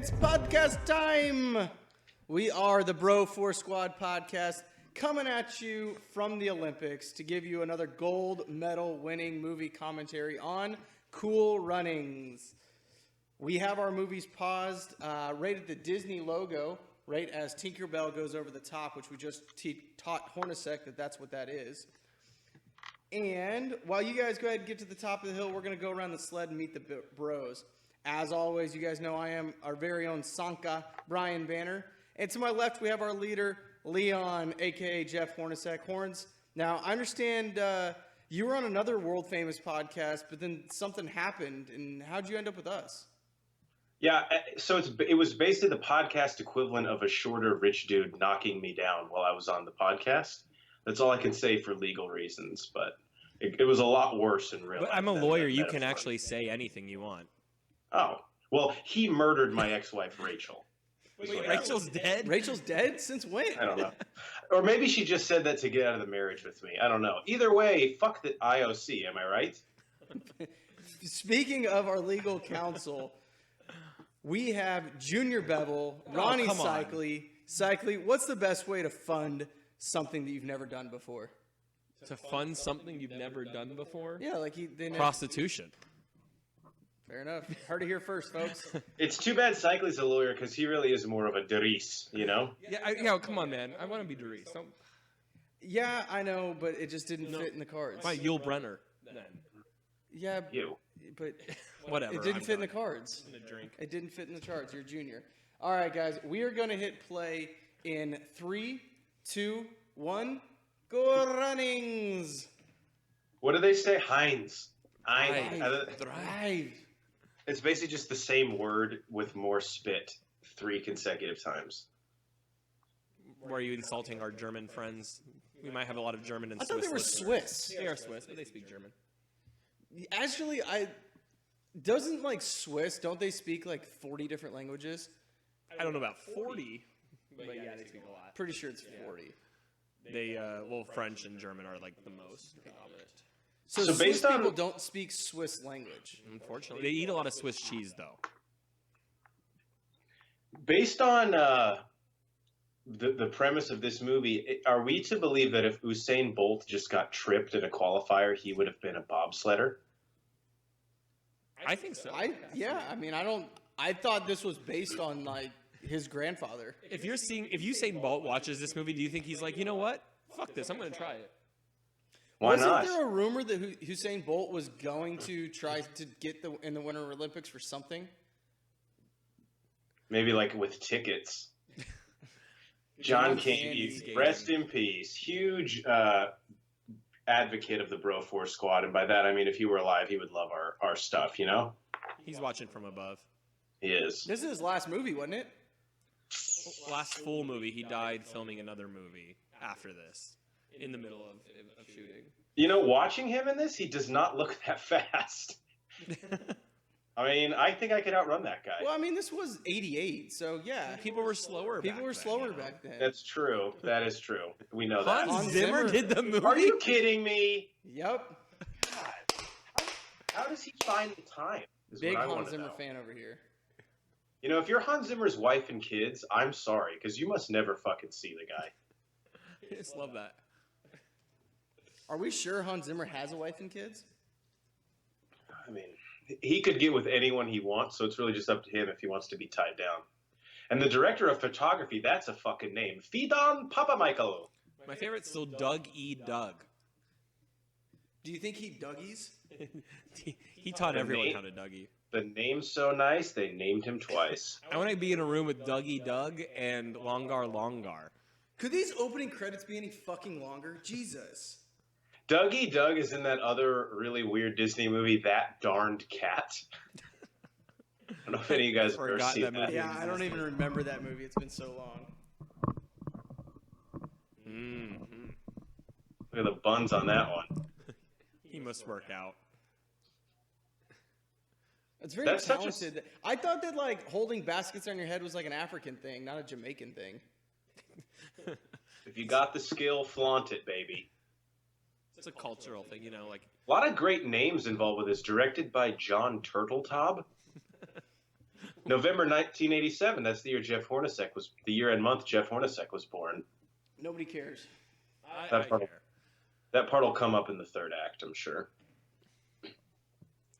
It's podcast time! We are the Bro 4 Squad podcast coming at you from the Olympics to give you another gold medal winning movie commentary on Cool Runnings. We have our movies paused right at the Disney logo, right as Tinkerbell goes over the top, which we just taught Hornacek that that's what that is. And while you guys go ahead and get to the top of the hill, we're going to go around the sled and meet the bros. As always, you guys know I am our very own Sanka, Brian Banner. And to my left, we have our leader, Leon, a.k.a. Jeff Hornacek. Horns, now, I understand you were on another world-famous podcast, but then something happened, and how'd you end up with us? Yeah, so it was basically the podcast equivalent of a shorter rich dude knocking me down while I was on the podcast. That's all I can say for legal reasons, but it was a lot worse in real life. But I'm a lawyer. You can actually say anything you want. Oh, well, he murdered my ex-wife, Rachel. Wait, Rachel's dead? Rachel's dead? Since when? I don't know. Or maybe she just said that to get out of the marriage with me. I don't know. Either way, fuck the IOC, am I right? Speaking of our legal counsel, we have Junior Bevel, Ronnie Cycly. What's the best way to fund something that you've never done before? To fund something you've never done before? Yeah, like prostitution. Fair enough. Heard it here first, folks. It's too bad Cycly's a lawyer because he really is more of a Derice, you know? Yeah, come on, man. I want to be Derice. Yeah, I know, but it just didn't fit in the cards. Why, Yul Brenner, then. Yeah, but whatever. It didn't fit in the cards. It didn't fit in the charts. You're junior. All right, guys. We are going to hit play in 3, 2, 1. Go Runnings! What do they say? Heinz. Drive. It's basically just the same word with more spit 3 consecutive times. Were you insulting our German friends? We might have a lot of German and Swiss. I thought they were Swiss. They are Swiss, but they speak German. Actually, doesn't like Swiss, don't they speak like 40 different languages? I don't know about 40, but yeah, they speak a lot. Pretty sure it's 40. They, French and German are like the most dominant. So Swiss people don't speak Swiss language. Unfortunately. They eat a lot of Swiss cheese, though. Based on the premise of this movie, are we to believe that if Usain Bolt just got tripped in a qualifier, he would have been a bobsledder? I think so. I thought this was based on like his grandfather. If Usain Bolt watches this movie, do you think he's like, you know what? Fuck this, I'm going to try it. Why not? Wasn't there a rumor that Usain Bolt was going to try to get in the Winter Olympics for something? Maybe like with tickets. John King, rest in peace. Huge advocate of the Bro 4 Squad, and by that I mean if he were alive, he would love our stuff, you know? He's watching from above. He is. This is his last movie, wasn't it? Last full movie. He died filming another movie after this, in the middle of shooting. You know, watching him in this, he does not look that fast. I mean, I think I could outrun that guy. Well, I mean, this was 88, so yeah. People were slower back then. That's true. That is true. We know that. Hans Zimmer did the movie? Are you kidding me? Yep. God. How does he find the time? Big Hans Zimmer fan over here. You know, if you're Hans Zimmer's wife and kids, I'm sorry, because you must never fucking see the guy. I just love that. Are we sure Hans Zimmer has a wife and kids? I mean, he could get with anyone he wants, so it's really just up to him if he wants to be tied down. And the director of photography, that's a fucking name. Fidon Papamichael. My favorite's still Doug E. Doug. Do you think he Dougies? He taught everyone how to Dougie. The name's so nice, they named him twice. I want to be in a room with Dougie Doug and Longar. Could these opening credits be any fucking longer? Jesus. Dougie Doug is in that other really weird Disney movie, That Darned Cat. I don't know if any of you guys have ever seen that. Yeah, I don't even remember that movie. It's been so long. Mm-hmm. Look at the buns on that one. He must work out. It's very talented. I thought that like holding baskets on your head was like an African thing, not a Jamaican thing. If you got the skill, flaunt it, baby. It's a cultural thing, you know, like... A lot of great names involved with this. Directed by John Turteltaub. November 1987. That's the year the year and month Jeff Hornacek was born. Nobody cares. I That part will come up in the third act, I'm sure.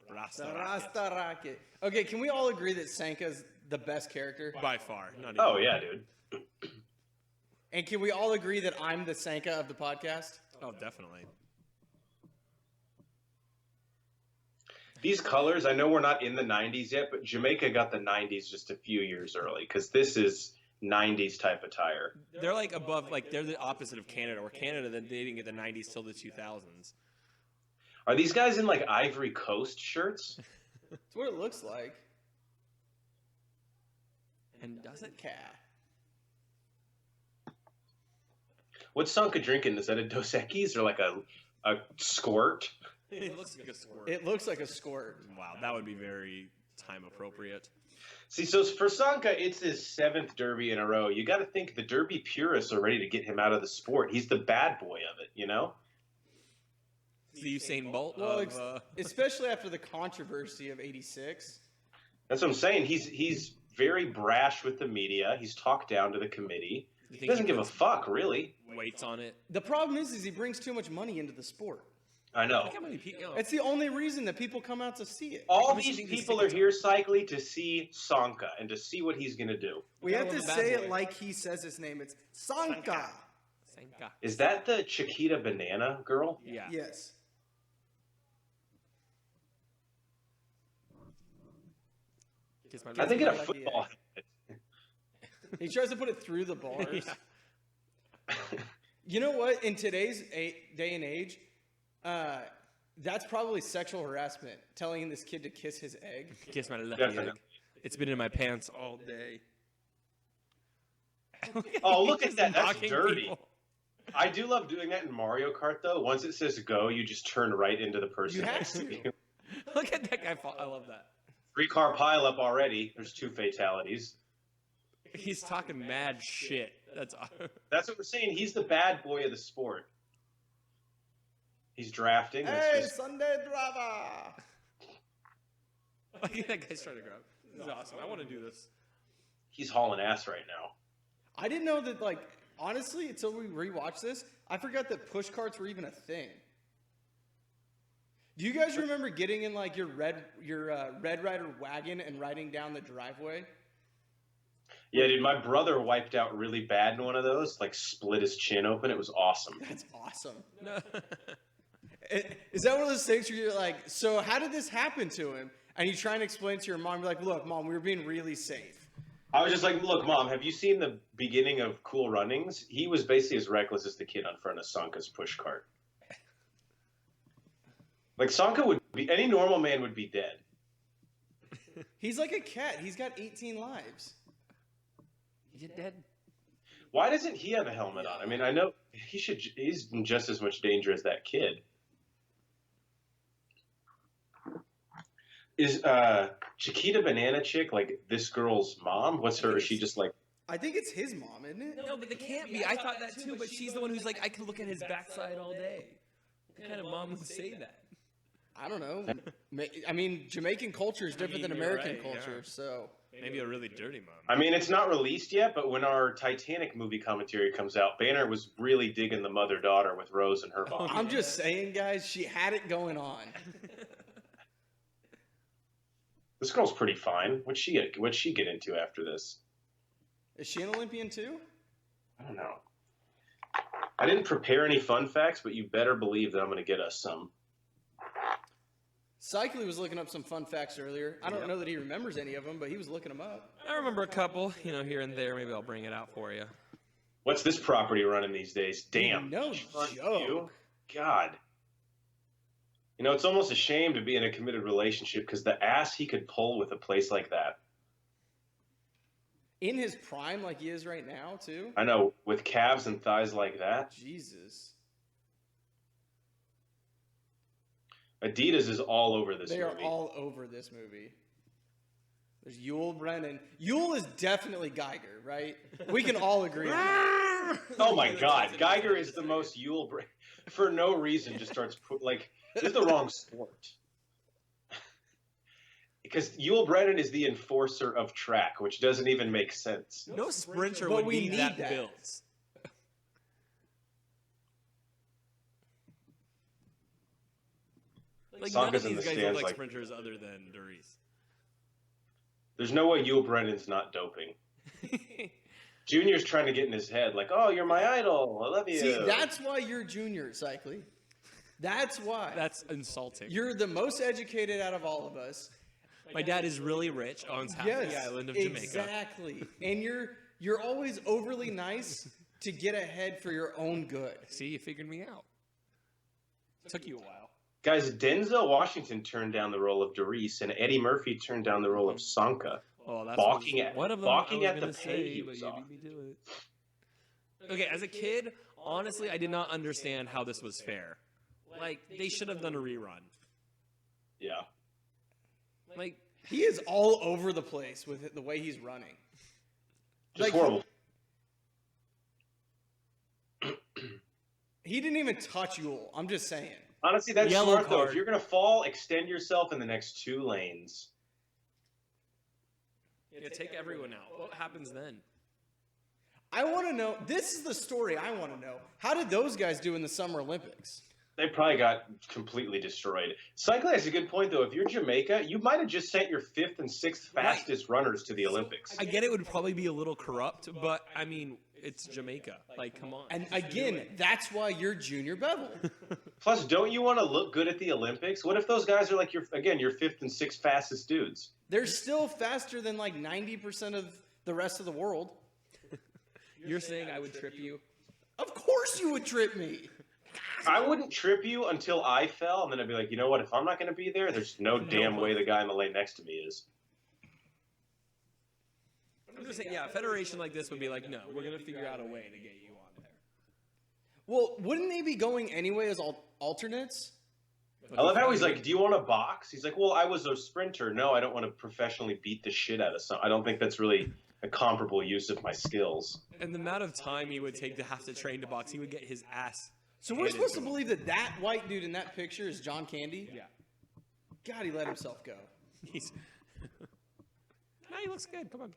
Rasta The Rocket. Rasta Rocket. Okay, can we all agree that Sanka's the best character? By far. Not even. Oh yeah, dude. And can we all agree that I'm the Sanka of the podcast? Oh, definitely. These colors, I know we're not in the 90s yet, but Jamaica got the 90s just a few years early because this is 90s type attire. They're like above, like they're the opposite of Canada. Where Canada, they didn't get the 90s till the 2000s. Are these guys in like Ivory Coast shirts? That's what it looks like. And does it? Cat. What's Sanka drinking? Is that a Dos Equis or like a squirt? It looks like a squirt. It looks like a squirt. Wow, that would be very time appropriate. See, so for Sanka, it's his 7th Derby in a row. You got to think the Derby purists are ready to get him out of the sport. He's the bad boy of it, you know? The Usain Bolt Well, of, especially after the controversy of '86. That's what I'm saying. He's very brash with the media. He's talked down to the committee. He doesn't give a fuck, really. weights on it. The problem is he brings too much money into the sport. I know. Look how many people. It's the only reason that people come out to see it. All much do you these think these people are tickets here cycling to see Sanka and to see what he's going to do. We have Gotta to love a bad say boy. it like he says his name. It's Sanka. Sanka. Is that the Chiquita Banana girl? Yeah. Yes. Kiss my I think in a Lucky football. He tries to put it through the bars. You know what? In today's day and age, that's probably sexual harassment. Telling this kid to kiss his egg. Kiss my lucky Definitely. egg. It's been in my pants all day. Oh, look at Just that. That's knocking dirty. people. I do love doing that in Mario Kart, though. Once it says go, you just turn right into the person. You have next to. you. Look at that guy fall. I love that. 3-car pileup already. There's 2 fatalities. He's talking mad shit. That's That's what we're saying. He's the bad boy of the sport. He's drafting. That's Hey, just- Sunday Drava. Look at that guy's trying to grab. This is awesome. I want to do this. he's hauling ass right now. I didn't know that, like, honestly, until we rewatched this, I forgot that push carts were even a thing. Do you guys remember getting in, like, your Red Rider wagon and riding down the driveway? Yeah, dude, my brother wiped out really bad in one of those, like split his chin open. It was awesome. That's awesome. No. Is that one of those things where you're like, so how did this happen to him? And you try and explain to your mom, you're like, look, Mom, we were being really safe. I was just like, look, Mom, have you seen the beginning of Cool Runnings? He was basically as reckless as the kid on front of Sanka's push cart. Like, Sanka would be, any normal man would be dead. He's like a cat. He's got 18 lives. You dead? Why doesn't he have a helmet on? I mean, I know he's in just as much danger as that kid. Is Chiquita Banana Chick like this girl's mom? What's her? Is she just like? I think it's his mom, isn't it? No, but they can't be. I thought that too, but she's the one who's like, I can look at his backside all day. What kind of mom would say that? I don't know. I mean, Jamaican culture is different than you're American right, culture, yeah. so. Maybe a really dirty mom. I mean, it's not released yet, but when our Titanic movie commentary comes out, Banner was really digging the mother-daughter with Rose and her mom. I'm just saying, guys, she had it going on. This girl's pretty fine. What'd she get into after this? Is she an Olympian too? I don't know. I didn't prepare any fun facts, but you better believe that I'm going to get us some. Cycly was looking up some fun facts earlier. I don't know that he remembers any of them, but he was looking them up. I remember a couple, here and there. Maybe I'll bring it out for you. What's this property running these days? Damn. No Fuck joke. you. God. It's almost a shame to be in a committed relationship because the ass he could pull with a place like that. In his prime, like he is right now, too. I know, with calves and thighs like that. Jesus. Adidas is all over this They movie. are all over this movie. There's Yul Brennan. Yul is definitely Geiger, right? We can all agree on that. Oh my God, Geiger is the most Yule for no reason. Just starts this is the wrong sport. because Yul Brennan is the enforcer of track, which doesn't even make sense. No sprinter But would we be need that that. built. Like none of Sanka's in these the guys look stands like like, sprinters other than Doris. there's no way Yul Brennan's not doping. Junior's trying to get in his head, like, oh, you're my idol. I love you. See, that's why you're Junior, Cycly. That's why. That's insulting. You're the most educated out of all of us. My dad is really rich, owns half Yes, the island of Jamaica. exactly. And you're always overly nice to get ahead for your own good. See, you figured me out. Took you a while. Guys, Denzel Washington turned down the role of Doris, and Eddie Murphy turned down the role of Sanka. Oh, that's Balking at- one of them. balking I was at the gonna pay say, he but was you on. beat me to it. Okay, as a kid, honestly, I did not understand how this was fair. Like, they should have done a rerun. Yeah. Like, He is all over the place with it, the way he's running. Just Like, horrible. He didn't even touch Yule. I'm just saying. Honestly, that's Yellow smart, though. card. If you're going to fall, extend yourself in the next 2 lanes. yeah, take everyone out. What happens then? I want to know. This is the story I want to know. How did those guys do in the Summer Olympics? They probably got completely destroyed. Cycling has a good point, though. If you're Jamaica, you might have just sent your 5th and 6th fastest runners to the Olympics. I get it would probably be a little corrupt, but I mean, it's Jamaica. Like, come on. And again, that's why you're Junior Bevel. Plus, don't you want to look good at the Olympics? What if those guys are like your 5th and 6th fastest dudes? They're still faster than like 90% of the rest of the world. You're saying I would trip you? Of course you would trip me. I wouldn't trip you until I fell, and then I'd be like, you know what? If I'm not going to be there, there's no damn way the guy in the lane next to me is. I'm just saying, yeah, a federation like this would be like, no, we're going to figure out a way to get you on there. Well, wouldn't they be going anyway as alternates? I love how he's like, do you want to box? He's like, well, I was a sprinter. No, I don't want to professionally beat the shit out of someone. I don't think that's really a comparable use of my skills. And the amount of time he would take to have to train to box, he would get his ass. So we're handed supposed to him. believe that that white dude in that picture is John Candy? Yeah. God, he let himself go. He's. No, he looks good. Come on.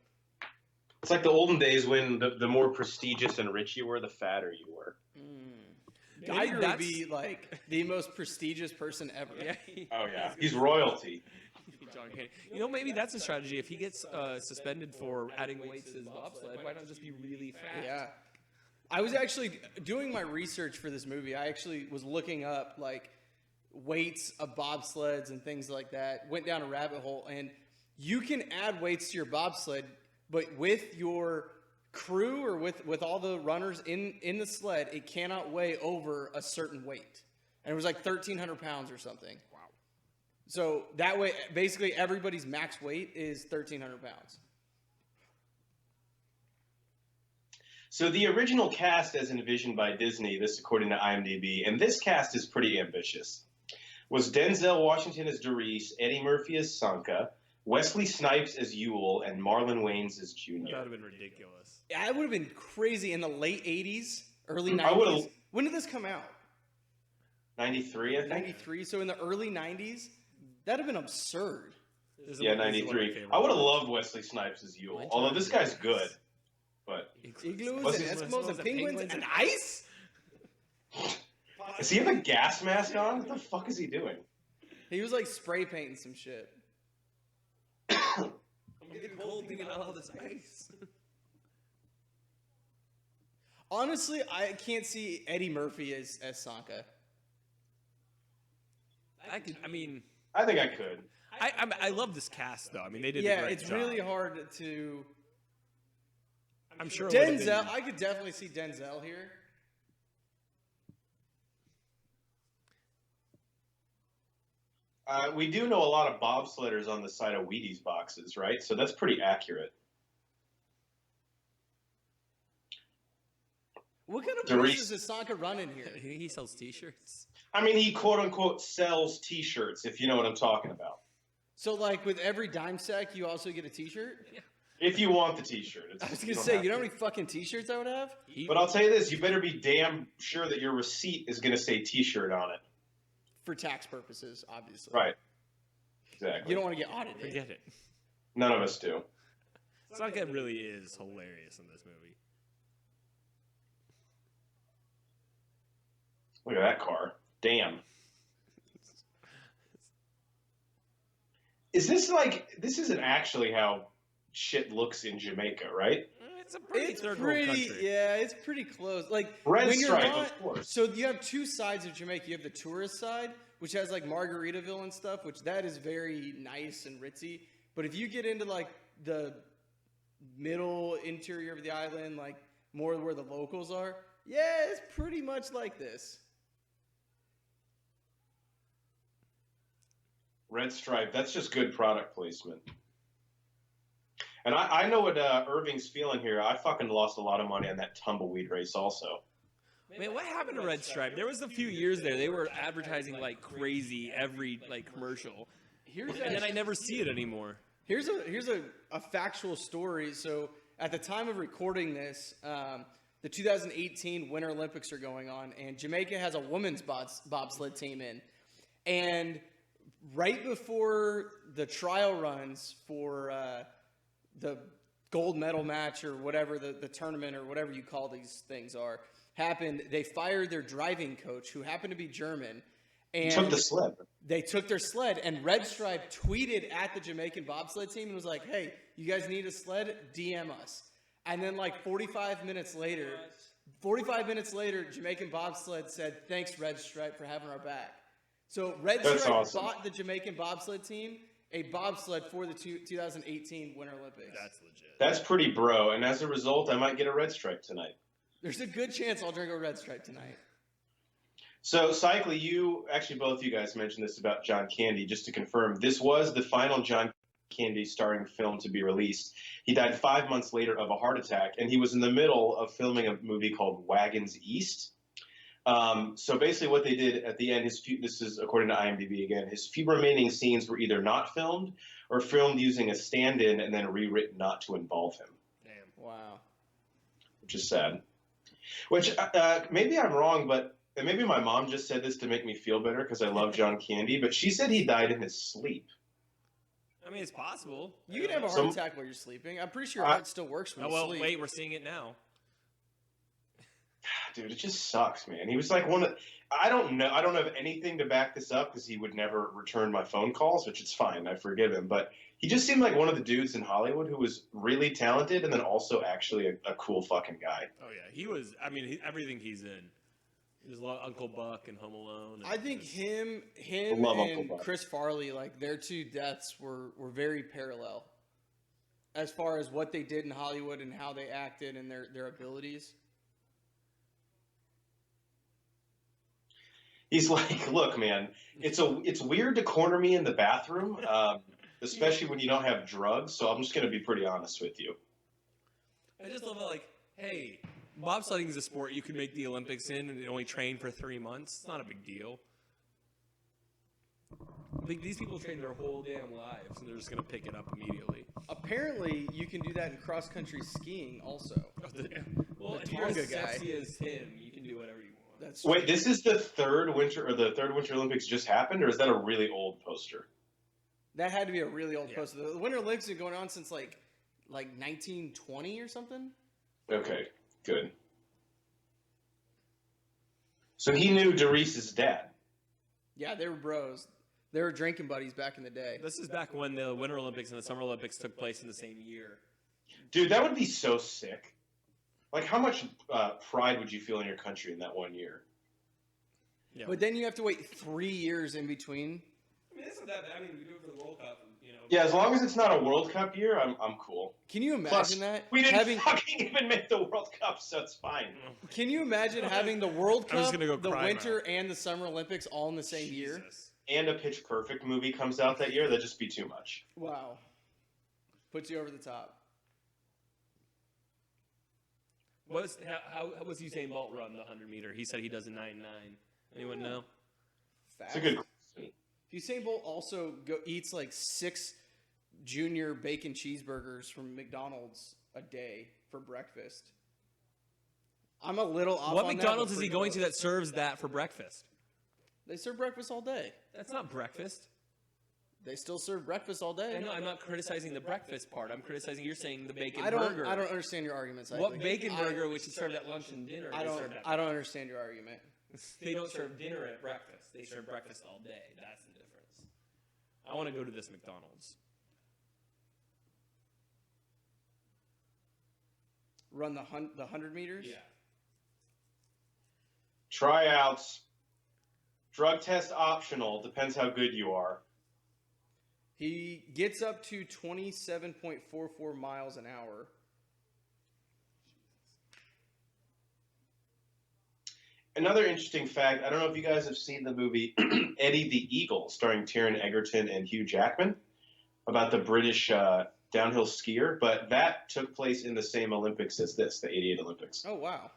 It's like the olden days when the more prestigious and rich you were, the fatter you were. Geiger would that's- be like the most prestigious person ever. Yeah. Oh, yeah. He's royalty. John Candy. You know, maybe that's a strategy. If he gets suspended for adding weights to his bobsled, why not just be really fat? Yeah. I was actually doing my research for this movie. I actually was looking up like weights of bobsleds and things like that. Went down a rabbit hole, and you can add weights to your bobsled, but with your crew or with all the runners in the sled, it cannot weigh over a certain weight. And it was like 1,300 pounds or something. Wow. So that way, basically everybody's max weight is 1,300 pounds. So the original cast as envisioned by Disney, this according to IMDb, and this cast is pretty ambitious, was Denzel Washington as Doris, Eddie Murphy as Sanka, Wesley Snipes as Yule, and Marlon Wayans as That Junior. would have been ridiculous. That would have been crazy in the late 80s, early I would've- 90s. When did this come out? 93, I think? 93. So in the early 90s, that'd have been absurd. This is Yeah, one- this is one of my 93. favorite I would have ones. loved Wesley Snipes as Yule, Winter although this guy's is- good. But Igloos What's and his- Eskimos and penguins and ice? does he have a gas mask on? What the fuck is he doing? He was like spray painting some shit. I'm getting cold thinking about all this ice. Honestly, I can't see Eddie Murphy as Sanka. I mean, I think I could. I love this cast though. I mean, they did a Yeah, great it's job. really hard to. I'm sure. It would've been- Denzel, I could definitely see Denzel here. We do know a lot of bobsledders on the side of Wheaties boxes, right? So that's pretty accurate. What kind of Doris- places is Sanka running here? He sells T-shirts. I mean, he quote unquote sells T-shirts, if you know what I'm talking about. So, like, with every dime sack, you also get a T-shirt? If you want the T-shirt. I was gonna say, you know how many fucking T-shirts I would have? But I'll tell you this: you better be damn sure that your receipt is going to say T-shirt on it. For tax purposes, obviously. Right. Exactly. You don't want to get audited. Forget it. None of us do. Sokka really is hilarious in this movie. Look at that car. Damn. Is this like, this isn't actually how shit looks in Jamaica, right? It's a pretty It's third world pretty, country. yeah, it's pretty close. Like Red when you're stripe, not, of course. so you have two sides of Jamaica. You have the tourist side, which has like Margaritaville and stuff, which that is very nice and ritzy. But if you get into like the middle interior of the island, like more where the locals are, yeah, it's pretty much like this. Red stripe. That's just good product placement. And I know what Irving's feeling here. I fucking lost a lot of money on that tumbleweed race also. Man, what happened to Red Stripe? There was a few years there. They were advertising like crazy every like commercial. And then I never see it anymore. Here's a factual story. So at the time of recording this, the 2018 Winter Olympics are going on, and Jamaica has a women's bobsled team in. And right before the trial runs for the gold medal match or whatever the tournament or whatever you call these things are happened, they fired their driving coach, who happened to be German. And Took the sled. they took their sled, and Red Stripe tweeted at the Jamaican bobsled team and was like, hey, you guys need a sled? DM us. And then like 45 minutes later, Jamaican bobsled said, thanks, Red Stripe, for having our back. So Red That's Stripe awesome. bought the Jamaican bobsled team a bobsled for the 2018 Winter Olympics. That's legit. That's pretty bro. And as a result, I might get a red stripe tonight. There's a good chance I'll drink a Red Stripe tonight. So, Cycly, both you guys mentioned this about John Candy. Just to confirm, this was the final John Candy starring film to be released. He died 5 months later of a heart attack, and he was in the middle of filming a movie called Wagons East. So basically what they did at the end, this is according to IMDb again, his few remaining scenes were either not filmed or filmed using a stand-in and then rewritten not to involve him. Damn. Wow. Which is sad. Which, maybe I'm wrong, but and maybe my mom just said this to make me feel better because I love John Candy, but she said he died in his sleep. I mean, it's possible. You can have a heart attack while you're sleeping. I'm pretty sure your heart still works when Oh, you well, sleep. wait, we're seeing it now. Dude, it just sucks, man. He was like one of I don't know. I don't have anything to back this up because he would never return my phone calls, which is fine. I forgive him. But he just seemed like one of the dudes in Hollywood who was really talented and then also actually a cool fucking guy. Oh, yeah. He was, I mean, everything he's in. There's a lot of Uncle Buck and Home Alone. I think him love Uncle and Buck. Chris Farley, like their two deaths were very parallel as far as what they did in Hollywood and how they acted and their abilities. He's like, look, man, it's weird to corner me in the bathroom, especially when you don't have drugs. So I'm just gonna be pretty honest with you. I just love it, like, hey, bobsledding is a sport you can make the Olympics in and only train for 3 months. It's not a big deal. Like, these people train their whole damn lives, and they're just going to pick it up immediately. Apparently, you can do that in cross-country skiing also. Well, The if you're as Tonga guy. sexy as him, you can do whatever you want. That's Wait, this is the third Winter Olympics just happened, or is that a really old poster? That had to be a really old Yeah. poster. The Winter Olympics have been going on since like 1920 or something. Okay, good. So he knew Doris's dad. Yeah, they were bros. They were drinking buddies back in the day. This is back when the Winter Olympics and the Summer Olympics took place in the same year. Dude, that would be so sick. Like, how much pride would you feel in your country in that 1 year? Yeah. But then you have to wait 3 years in between. I mean, it's not that bad. I mean, we do it for the World Cup, you know. Yeah, as long as it's not a World Cup year, I'm cool. Can you imagine Plus, that? we didn't fucking even make the World Cup, so it's fine. Can you imagine having the World I was Cup, gonna go the cry Winter, and the Summer Olympics all in the same year? Jesus. And a Pitch Perfect movie comes out that year, that'd just be too much. Wow. Puts you over the top. How was Usain Bolt run the 100-meter? He said he does a 9.9. Anyone know? It's a good question. Usain Bolt also eats like 6 junior bacon cheeseburgers from McDonald's a day for breakfast. I'm a little off What on McDonald's that, is but he going to that serves that for breakfast? They serve breakfast all day. That's not breakfast. They still serve breakfast all day. I know. I'm not criticizing the breakfast part. I'm criticizing you're saying the bacon I don't burger. understand your argument. What bacon burger, which is served at lunch and dinner? I don't understand your argument. They don't serve dinner at breakfast. They serve breakfast all day. That's the difference. I want to go to this McDonald's. Run the 100 meters? Yeah. Tryouts. Drug test optional. Depends how good you are. He gets up to 27.44 miles an hour. Another interesting fact, I don't know if you guys have seen the movie Eddie the Eagle, starring Taron Egerton and Hugh Jackman, about the British downhill skier, but that took place in the same Olympics as this, the 88 Olympics. Oh, wow.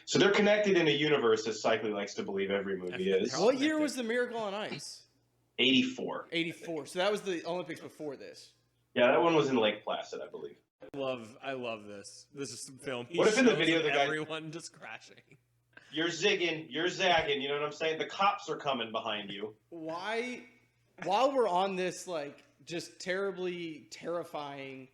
So they're connected in a universe, as Cycling likes to believe every movie is. What year was the Miracle on Ice? 84. 84. So that was the Olympics before this. Yeah, that one was in Lake Placid, I believe. I love this. This is some film. What if in the video the guy... everyone just crashing? You're zigging, you're zagging, you know what I'm saying? The cops are coming behind you. Why, while we're on this, like, just terribly terrifying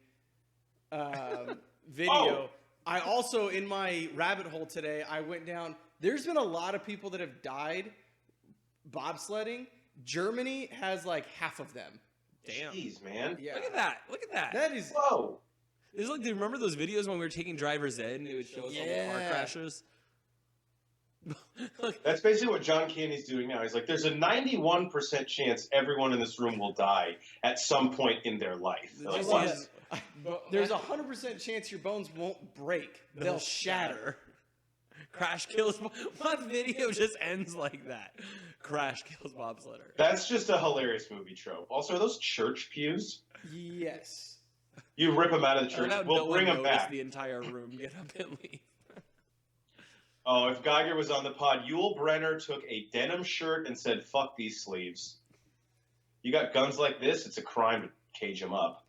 video, Oh. I also, in my rabbit hole today, I went down, there's been a lot of people that have died bobsledding. Germany has, like, half of them. Damn. Jeez, man. Yeah. Look at that. Look at that. That is... Whoa. It's like, do you remember those videos when we were taking driver's ed and it would show us all the car Yeah. crashes? That's basically what John Candy's doing now. He's like, there's a 91% chance everyone in this room will die at some point in their life. They're like, Just what? like, there's a 100% chance your bones won't break. They'll shatter. Crash kills. What video just ends like that? Crash kills bobsledder. That's just a hilarious movie trope. Also, are those church pews? Yes. You rip them out of the church. No We'll bring them back. The entire room get up and leave. Oh, if Geiger was on the pod, Yul Brenner took a denim shirt and said, fuck these sleeves. You got guns like this, it's a crime to cage them up.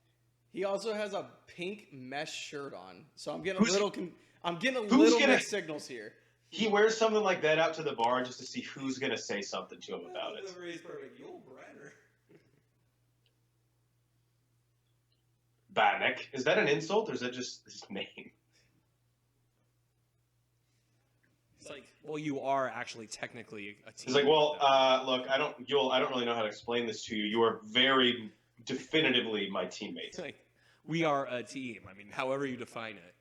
He also has a pink mesh shirt on. So I'm getting Who's- a little I'm getting a who's little gonna- mixed signals here. He wears something like that out to the bar just to see who's going to say something to him about it. Yul Brenner. Bannock. Is that an insult or is that just his name? It's like, well, you are actually technically a team. He's like, well, look, I don't really know how to explain this to you. You are very definitively my teammate. It's like, we are a team. I mean, however you define it.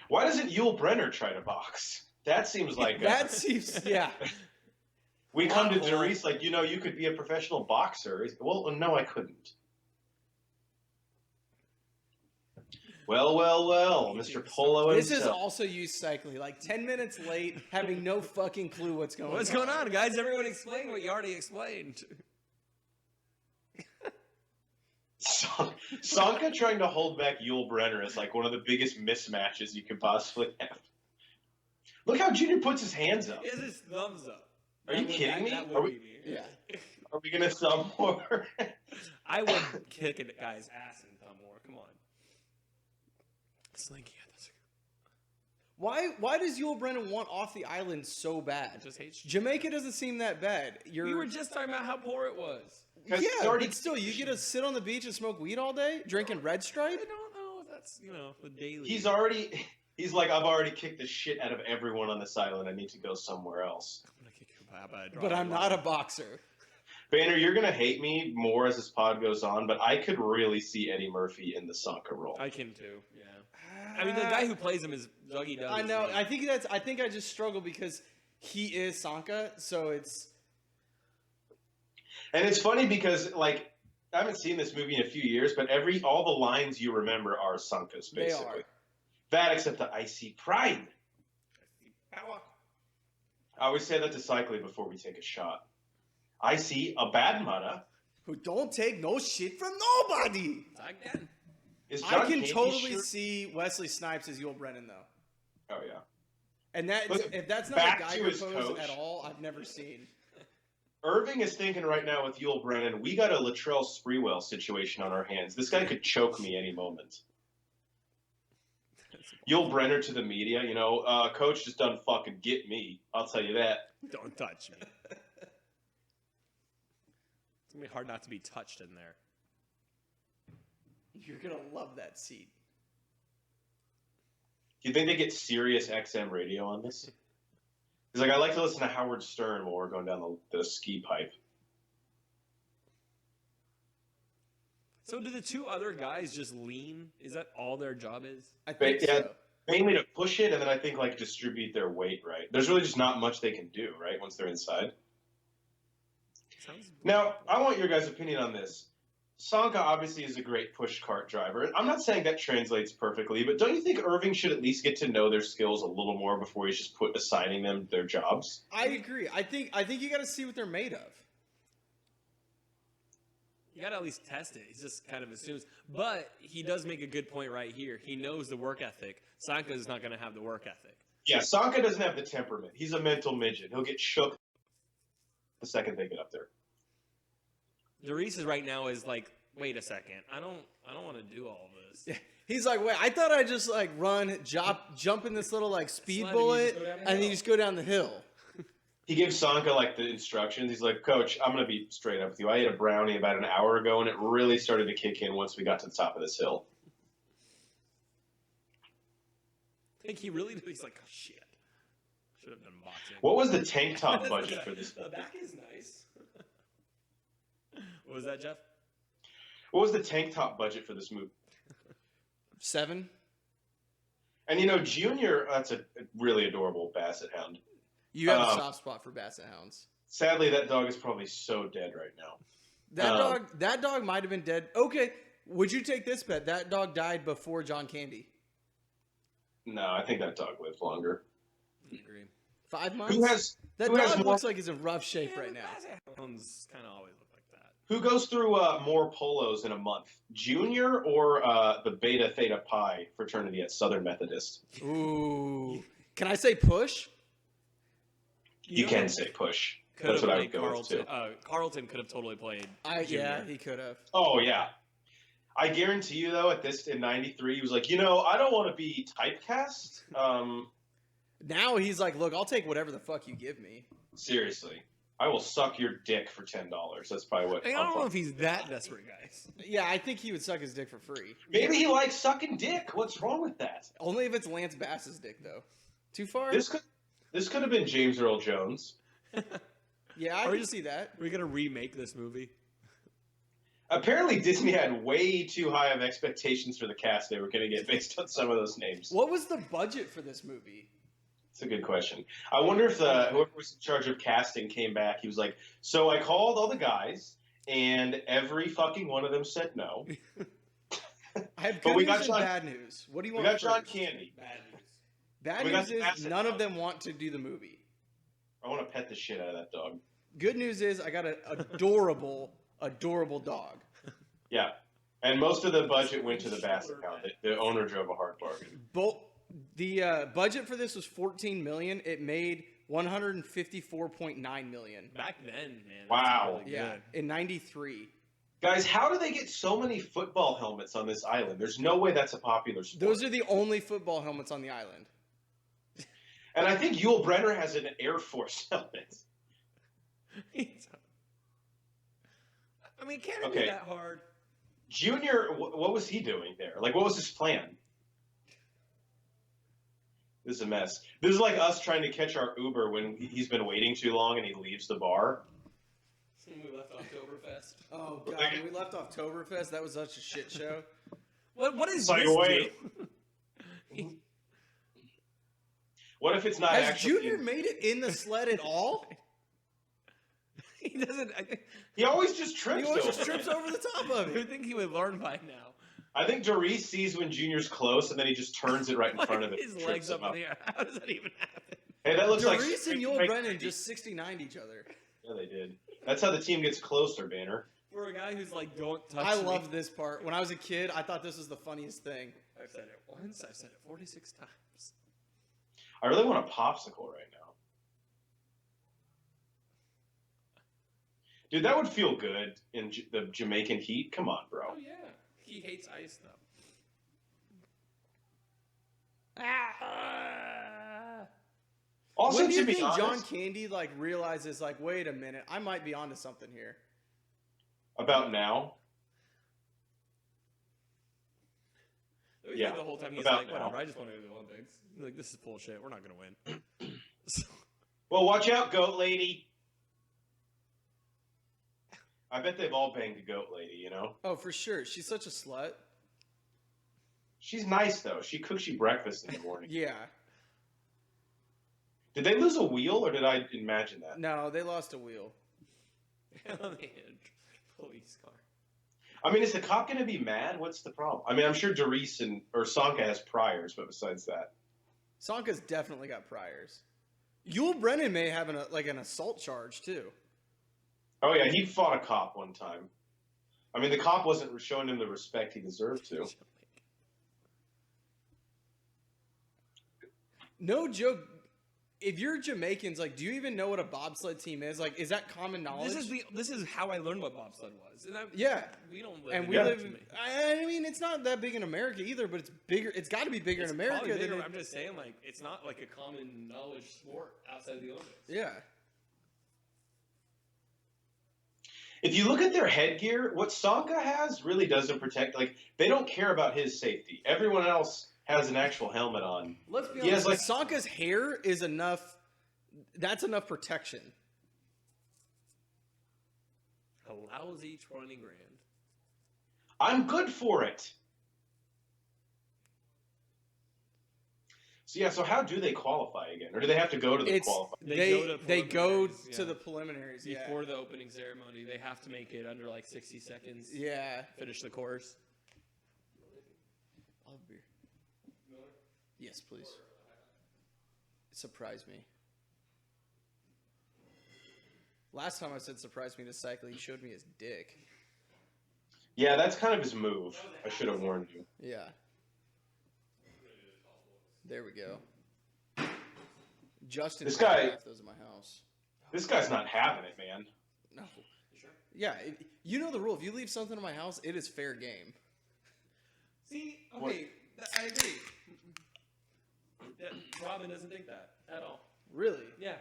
Why doesn't Yul Brenner try to box? That seems like... That seems, yeah. We come to Derice like, you could be a professional boxer. Well, no, I couldn't. Well, Mr. Polo This himself. is also you cycling. Like 10 minutes late, having no fucking clue what's going on. What's going on, guys? Everyone explain what you already explained. Sanka trying to hold back Yul Brenner is like one of the biggest mismatches you could possibly have. Look how Junior puts his hands up. He has his thumbs up. Are you kidding me? That Are would we, be me. Yeah. are we going to thumb more? I would kick a guy's ass in thumb war. Come on. Slinky. Why does Yul Brennan want off the island so bad? Just hates you. Jamaica doesn't seem that bad. We were just talking about how poor it was. Because Yeah, it's already- but still, you get to sit on the beach and smoke weed all day, drinking Red I Stripe? don't know if that's, the daily. He's like, I've already kicked the shit out of everyone on this island. I need to go somewhere else. I'm going to kick you But I'm not a boxer. Banner, you're going to hate me more as this pod goes on, but I could really see Eddie Murphy in the Sanka role. I can too, yeah. I mean, the guy who plays him is Dougie Douglas. I know. I think I just struggle because he is Sanka, so it's... And it's funny because, like, I haven't seen this movie in a few years, but all the lines you remember are Sanka's, They basically. are. That except the I see pride. Power. I always say that to Cycling before we take a shot. I see a bad mother. Who don't take no shit from nobody. Again. Is I John can Candy totally sure? see Wesley Snipes as Yul Brennan, though. Oh, yeah. And that Look, if that's not back a to Geiger his pose coach. at all, I've never seen. Irving is thinking right now with Yul Brennan, we got a Latrell Sprewell situation on our hands. This guy could choke me any moment. Yul Brenner to the media, coach just done fucking get me. I'll tell you that. Don't touch me. gonna be hard not to be touched in there. You're gonna love that seat. Do you think they get Sirius XM radio on this? Because like I like to listen to Howard Stern while we're going down the ski pipe. So do the two other guys just lean? Is that all their job is? I think yeah, so. mainly to push it, and then I think like distribute their weight. Right? There's really just not much they can do. Right? Once they're inside. Sounds Now I want your guys' opinion on this. Sanka obviously is a great push cart driver. I'm not saying that translates perfectly, but don't you think Irving should at least get to know their skills a little more before he's just assigning them their jobs? I agree. I think you got to see what they're made of. You gotta at least test it. He just kind of assumes. But he does make a good point right here. He knows the work ethic. Sanka is not gonna have the work ethic. Yeah, Sanka doesn't have the temperament. He's a mental midget. He'll get shook the second they get up there. Darius right now is like, wait a second, I don't want to do all this. He's like, wait, I thought I'd just like run, jump in this little like speed Slide, bullet, and you just go down the and then hill. you just go down the hill. He gives Sanka like the instructions. He's like, Coach, I'm gonna be straight up with you. I ate a brownie about an hour ago, and it really started to kick in once we got to the top of this hill. I think he really. He's like, oh, shit. Should have done boxing. What was the tank top budget for this? The back is nice. What was that, Jeff? What was the tank top budget for this movie? 7. And you know, Junior, that's a really adorable basset hound. You have a soft spot for basset hounds. Sadly, that dog is probably so dead right now. That dog might have been dead. Okay, would you take this bet? That dog died before John Candy. No, I think that dog lived longer. I agree. 5 months. Who has that who dog has more- looks like he's in rough shape right now. Hounds kind of always look like that. Who goes through more polos in a month, Junior or the Beta Theta Pi fraternity at Southern Methodist? Ooh, can I say push? You can say push. Could That's have what I would played go with too. Carlton could have totally played. Yeah, Junior. he could have. Oh yeah, I guarantee you though. At this in '93, he was like, I don't want to be typecast. Now he's like, look, I'll take whatever the fuck you give me. Seriously, I will suck your dick for $10. That's probably what. I don't know if he's that desperate, guys. Yeah, I think he would suck his dick for free. Maybe he likes sucking dick. What's wrong with that? Only if it's Lance Bass's dick, though. Too far? This could have been James Earl Jones. Yeah, I can see that. We're gonna remake this movie. Apparently, Disney had way too high of expectations for the cast they were going to get based on some of those names. What was the budget for this movie? It's a good question. I wonder if whoever was in charge of casting came back. He was like, so I called all the guys, and every fucking one of them said no. I have But good we news got and bad news. What do you We want got John first? Candy. Bad news. Bad We got news the is Bassett none of dog. them want to do the movie. I want to pet the shit out of that dog. Good news is I got an adorable, adorable dog. Yeah. And most of the budget went to the Basset Hound. The owner drove a hard bargain. The budget for this was $14 million. It made $154.9 million. Back then, man. That's Wow. Really Yeah, good. in '93. Guys, how do they get so many football helmets on this island? There's no way that's a popular sport. Those are the only football helmets on the island. And I think Yul Brenner has an Air Force helmet. I mean, can it Okay. be that hard? Junior, what was he doing there? Like, what was his plan? This is a mess. This is like us trying to catch our Uber when he's been waiting too long and he leaves the bar. We left Oktoberfest. Oh god, when we left Oktoberfest. That was such a shit show. What is It's like, this wait. do? What if it's not Has actually... Junior made it in the sled at all? He doesn't. I think. He always just He trips always over just trips it. over the top of I would it. think he would learn by now. I think Doris sees when Junior's close and then he just turns it right in front of it. His and legs trips up him in the air. How does that even happen? Hey, that looks like... Doris and Yul Brennan just 69'd each other. Yeah, they did. That's how the team gets closer, Banner. For a guy who's like, don't touch I me. love this part. When I was a kid, I thought this was the funniest thing. I've said it once. I've said it 46 times. I really want a popsicle right now. Dude, that would feel good in the Jamaican heat. Come on, bro. Oh yeah, he hates ice though. Also, When do you to be think honest, John Candy like realizes like, wait a minute, I might be onto something here? About now? Yeah. The whole time he's about like, now. whatever, I just want to go to the Olympics. He's like, this is bullshit. We're not going to win. Well, watch out, goat lady. I bet they've all banged a goat lady, you know? Oh, for sure. She's such a slut. She's nice, though. She cooks you breakfast in the morning. Yeah. Did they lose a wheel, or did I imagine that? No, they lost a wheel. Police car. I mean, is the cop going to be mad? What's the problem? I mean, I'm sure Doris or Sanka has priors, but besides that. Sanka's definitely got priors. Yul Brennan may have an assault charge, too. Oh, yeah, he fought a cop one time. I mean, the cop wasn't showing him the respect he deserved to. No joke. If you're Jamaicans, like, do you even know what a bobsled team is? Like, is that common knowledge? This is how I learned what bobsled was. And yeah. We don't live and in we live. Jamaica. I mean, it's not that big in America either, but it's bigger. It's got to be bigger in America. Bigger, than I'm just saying, like, it's not like a common knowledge sport outside of the Olympics. Yeah. If you look at their headgear, what Sanka has really doesn't protect. Like, they don't care about his safety. Everyone else has an actual helmet on. Let's be honest. Like, Sanka's hair is enough. That's enough protection. Allows each 20 grand. I'm good for it. So yeah, so how do they qualify again, or do they have to go to the qualifying? They go to the preliminaries before the opening ceremony. They have to make it under like 60 seconds. Yeah, finish the course. I'll have a beer. Yes, please. Surprise me. Last time I said surprise me to cycle, he showed me his dick. Yeah, that's kind of his move. I should have warned you. Yeah. There we go. Justin, this guy. left those in my house. This guy's not having it, man. No. Sure? Yeah, you know the rule. If you leave something in my house, it is fair game. See, okay, I agree. Robin doesn't think that at all. Really? Yeah.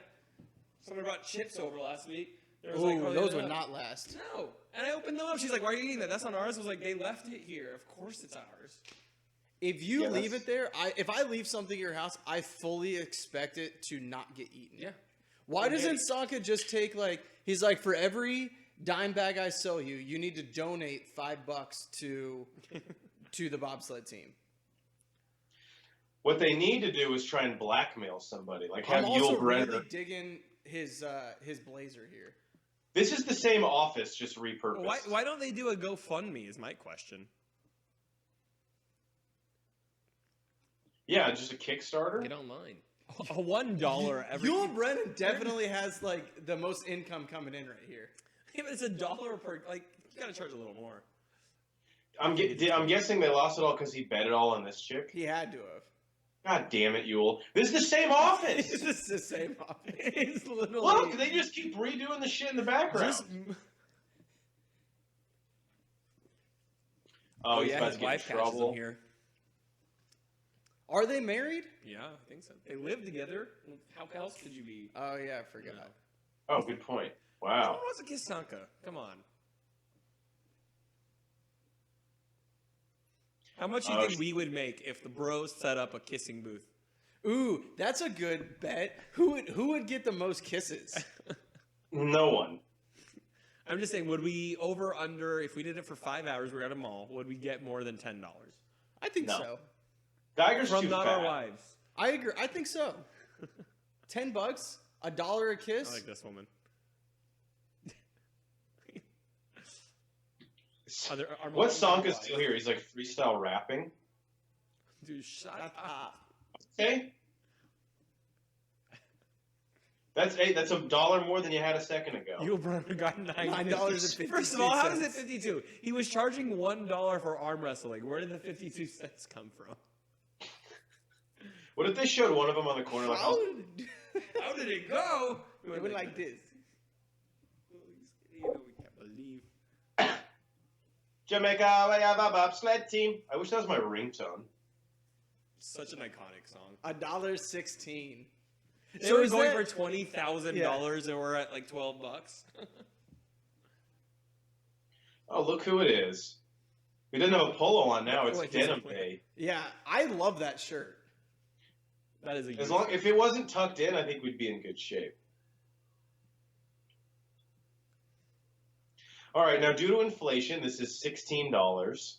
Someone brought chips over last week. Oh, those would not last. No. And I opened them up. She's like, why are you eating that? That's not ours. I was like, they left it here. Of course it's ours. If you leave it there, if I leave something in your house, I fully expect it to not get eaten. Yeah. Why doesn't Sanka just take he's like, for every dime bag I sell you, you need to donate $5 to the bobsled team. What they need to do is try and blackmail somebody, like have I'm Yul also Brenner. really digging his blazer here. This is the same office, just repurposed. Why don't they do a GoFundMe? Is my question. Yeah, just a Kickstarter. Get online. A $1 every. Yul Brennan definitely has the most income coming in right here. Yeah, but it's $1 per. Like, you gotta charge a little more. I'm guessing they lost it all because he bet it all on this chick. He had to have. God damn it, Yul! This is the same office. This is the same office. It's literally. Look, they just keep redoing the shit in the background. Oh, he's about to get in trouble. Here. Are they married? Yeah, I think so. They live together. How else could you be? Oh yeah, I forgot. Oh, good point. Who Wow. wants to kiss Sanka? Come on. How much do you think we would make if the bros set up a kissing booth? Ooh, that's a good bet. Who would get the most kisses? No one. I'm just saying, would we under if we did it for 5 hours? We're at a mall. Would we get more than $10? I think so. Geiger's From too not fat. our wives. I agree. I think so. $10, $1 a kiss. I like this woman. What's Sanka still here? He's like freestyle rapping. Dude, shut up. Okay. That's $1 more than you had a second ago. Yul Brenner got $9.52. 9.52. First of all, how is it 52? He was charging $1 for arm wrestling. Where did the 52 cents come from? What if they showed one of them on the corner like, How did it go? It went like this. You know, we can't believe. Jamaica, we have a bobsled team. I wish that was my ringtone. Such an iconic song. $1.16. They were going for $20,000 and we're at like $12. Oh, look who it is. We didn't have a polo on now. I It's feel like he's denim like- day. Yeah, I love that shirt. That is a As long if it wasn't tucked in, I think we'd be in good shape. All right, now due to inflation, this is $16.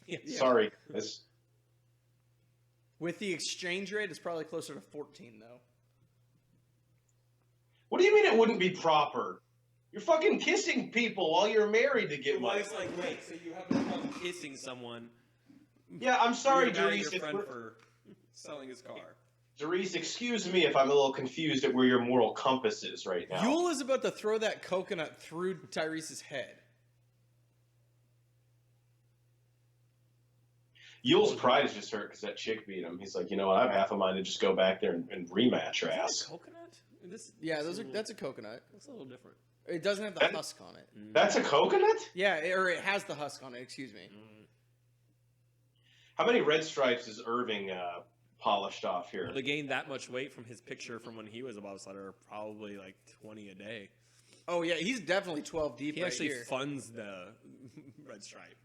Yeah. Sorry, guys. With the exchange rate, it's probably closer to 14 though. What do you mean it wouldn't be proper? You're fucking kissing people while you're married to get Your money. wife's like, wait, so you have no problem kissing someone? Yeah, I'm sorry, You're mad at Doris. your if friend we're- for selling his car. Doris, excuse me if I'm a little confused at where your moral compass is right now. Yule is about to throw that coconut through Tyrese's head. Yule's pride is just hurt because that chick beat him. He's like, you know what? I have half a mind to just go back there and rematch her Is that ass. a coconut? This, Yeah, this is that's a coconut. That's a little different. It doesn't have the That- husk on it. That's a coconut? Yeah, or it has the husk on it. Excuse me. How many red stripes is Irving polished off here? Well, to gain that much weight from his picture from when he was a bobsledder, probably like 20 a day. Oh yeah, he's definitely 12 deep He right actually here. funds the red stripe.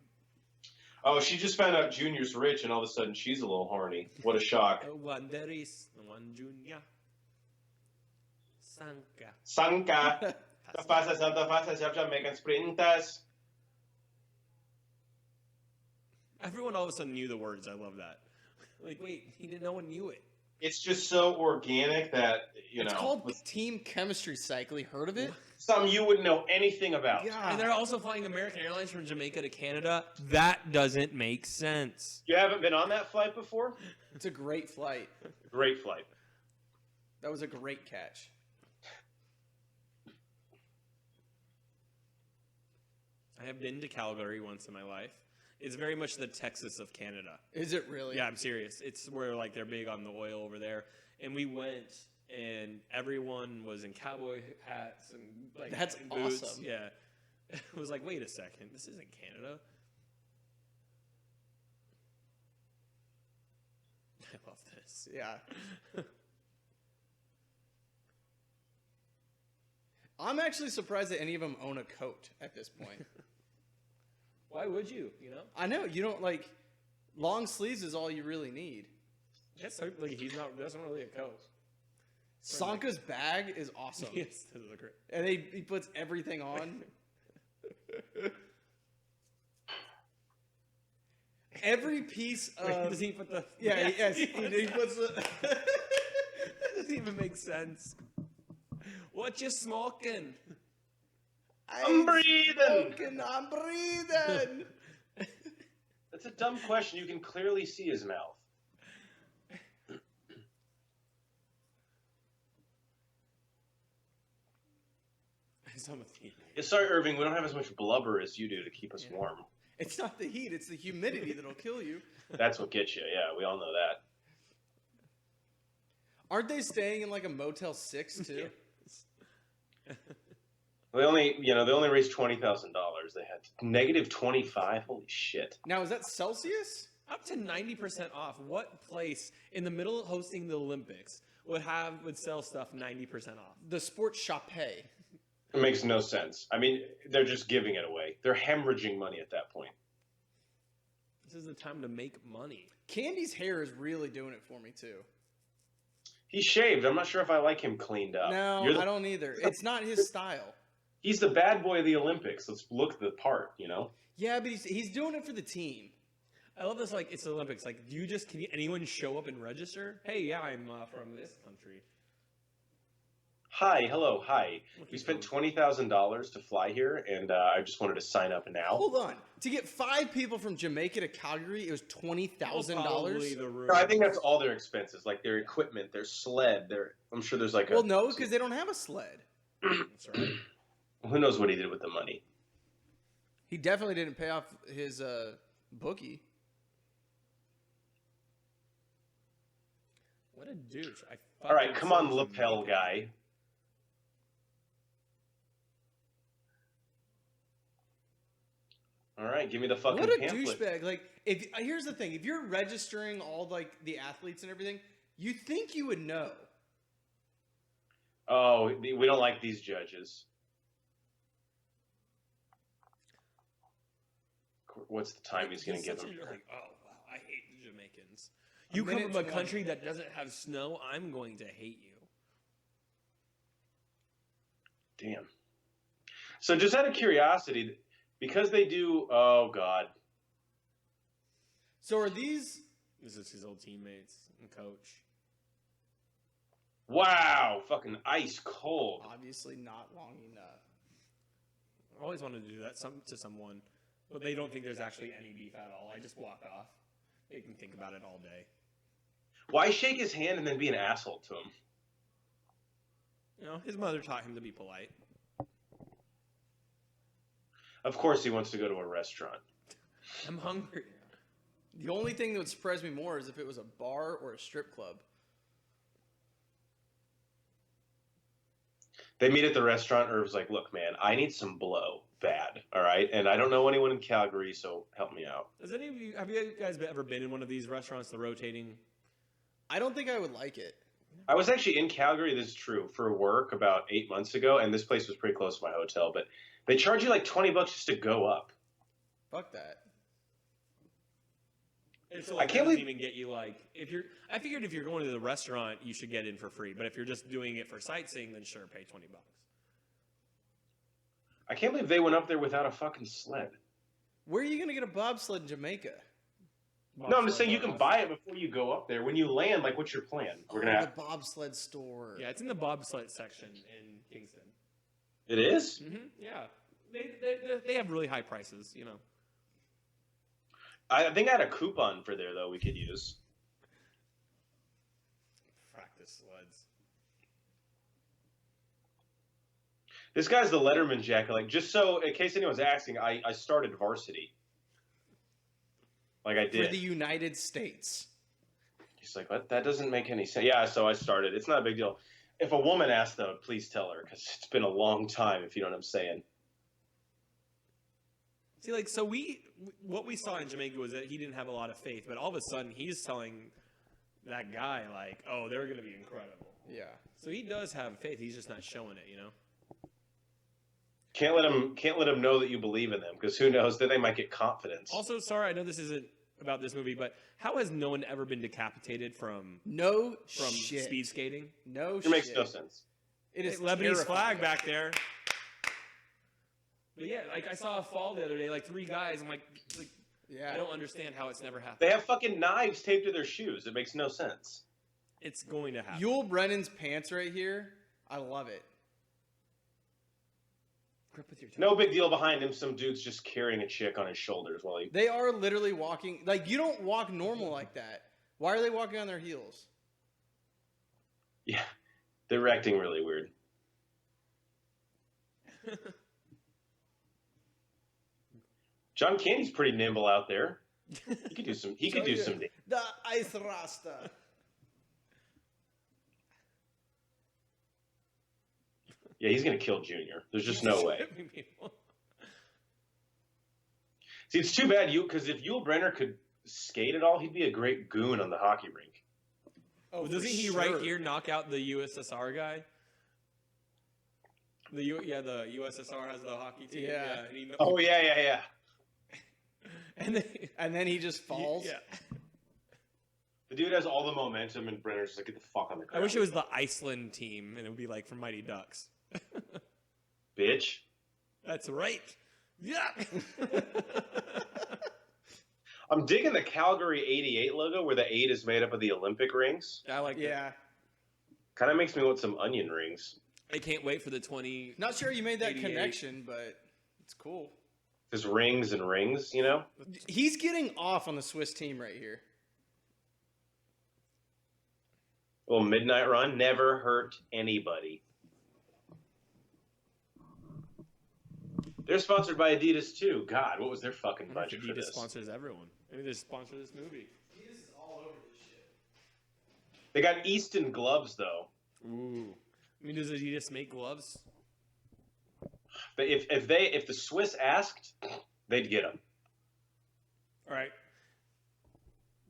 Oh, she just found out Junior's rich, and all of a sudden she's a little horny. What a shock. One there is, one junior. Sanka. Sanka. The fastest Jamaican sprinters. Everyone all of a sudden knew the words. I love that. Like, wait, no one knew it. It's just so organic that, you It's know. called team chemistry cycle. You heard of it? Something you wouldn't know anything about. And they're also flying American Airlines from Jamaica to Canada. That doesn't make sense. You haven't been on that flight before? It's a great flight. Great flight. That was a great catch. I have been to Calgary once in my life. It's very much the Texas of Canada. Is it really? Yeah, I'm serious. It's where like they're big on the oil over there. And we went, and everyone was in cowboy hats and like That's and boots. awesome. Yeah, it was like, wait a second, this isn't Canada. I love this. Yeah. I'm actually surprised that any of them own a coat at this point. Why would you? You know, I know you don't like long sleeves is all you really need. that's like he's not. That's not really a coat. Sanka's bag is awesome, Yes, this is a great. and he puts everything on. Every piece Wait, of does he put the? yeah, yes, he he puts the. That doesn't even make sense. What you smoking? I'm breathing. I'm breathing. That's a dumb question. You can clearly see his mouth. Yeah, sorry, Irving. We don't have as much blubber as you do to keep us warm. It's not the heat; it's the humidity that'll kill you. That's what gets you. Yeah, we all know that. Aren't they staying in like a Motel 6 too? They only raised $20,000. They had -25. Holy shit! Now is that Celsius? Up to 90% off. What place in the middle of hosting the Olympics would sell stuff 90% off? The Sports Chape. It makes no sense. I mean, they're just giving it away. They're hemorrhaging money at that point. This is the time to make money. Candy's hair is really doing it for me too. He's shaved. I'm not sure if I like him cleaned up. No, You're I don't either. It's not his style. He's the bad boy of the Olympics. Let's look the part, you know? Yeah, but he's doing it for the team. I love this. Like, it's the Olympics. Like, can anyone show up and register? Hey, yeah, I'm from this country. Hi, hello, hi. We spent $20,000 to fly here, and I just wanted to sign up now. Hold on. To get 5 people from Jamaica to Calgary, it was $20,000. Probably the room. No, I think that's all their expenses, like their equipment, their sled. I'm sure there's like Well, no, because they don't have a sled. That's right. Who knows what he did with the money? He definitely didn't pay off his bookie. What a douche. All right, come on, lapel guy. All right, give me the fucking What a pamphlet. douchebag! Like, here's the thing: if you're registering all like the athletes and everything, you think you would know. Oh, we don't like these judges. What's the time he's going to give such him? oh, wow, I hate the Jamaicans. You come from a country that doesn't have snow, I'm going to hate you. Damn. So just out of curiosity, because they do, oh God. So are these? This is his old teammates and coach. Wow, fucking ice cold. Obviously not long enough. I always wanted to do that to someone, but they don't think there's actually any beef at all. I just walk off. They can think about it all day. Why shake his hand and then be an asshole to him? You know, his mother taught him to be polite. Of course he wants to go to a restaurant. I'm hungry. The only thing that would surprise me more is if it was a bar or a strip club. They meet at the restaurant. Irv's like, look, man, I need some blow bad, all right? And I don't know anyone in Calgary, so help me out. Have you guys ever been in one of these restaurants, the rotating? I don't think I would like it. I was actually in Calgary, this is true, for work about 8 months ago, and this place was pretty close to my hotel, but they charge you like $20 just to go up. Fuck that. And so, like, I can't even get you like I figured if you're going to the restaurant, you should get in for free. But if you're just doing it for sightseeing, then sure, pay $20. I can't believe they went up there without a fucking sled. Where are you gonna get a bobsled in Jamaica? No, I'm just saying you can buy it before you go up there. When you land, like, what's your plan? We're gonna have the bobsled store. Yeah, it's in the bobsled section in Kingston. It is? Mm-hmm. Yeah, they have really high prices, you know. I think I had a coupon for there, though, we could use. Practice sleds. This guy's the Letterman jacket. Like, just so, in case anyone's asking, I started varsity. Like, I did. For the United States. He's like, what? That doesn't make any sense. Yeah, so I started. It's not a big deal. If a woman asks, though, please tell her, because it's been a long time, if you know what I'm saying. See, like, so what we saw in Jamaica was that he didn't have a lot of faith, but all of a sudden he's telling that guy, like, oh, they're going to be incredible. Yeah. So he does have faith. He's just not showing it, you know? Can't let him know that you believe in them, because who knows, then they might get confidence. Also, sorry, I know this isn't about this movie, but how has no one ever been decapitated from shit. speed skating? No It shit. makes no sense. It is Lebanese terrifying. flag back there. But yeah, like I saw a fall the other day, like 3 guys. I'm like, yeah. I don't understand how it's never happened. They have fucking knives taped to their shoes. It makes no sense. It's going to happen. Yul Brennan's pants right here. I love it. Grip with your toe. No big deal behind him. Some dude's just carrying a chick on his shoulders while he. They are literally walking. Like, you don't walk normal like that. Why are they walking on their heels? Yeah, they're acting really weird. John Candy's pretty nimble out there. He could do some. He could do some. The ice rasta. Yeah, he's gonna kill Junior. There's just no way. See, it's too bad because if Yul Brenner could skate at all, he'd be a great goon on the hockey rink. Oh, doesn't he right here knock out the USSR guy? The USSR has the hockey team. Yeah. Oh yeah. And then he just falls. Yeah. The dude has all the momentum, and Brenner's just like, get the fuck on the ground. I wish it was the Iceland team, and it would be like from Mighty Ducks. Bitch. That's right. Yeah. I'm digging the Calgary 88 logo where the 8 is made up of the Olympic rings. I like that. Yeah. Kind of makes me want some onion rings. I can't wait for the 20. Not sure you made that 88. connection, but it's cool. There's rings and rings, you know? He's getting off on the Swiss team right here. Well, Midnight Run never hurt anybody. They're sponsored by Adidas too. God, what was their fucking budget for Adidas this? sponsors everyone. Maybe they sponsor this movie. Adidas is all over this shit. They got Easton gloves though. Ooh. I mean, does Adidas make gloves? But if the Swiss asked, they'd get them. All right.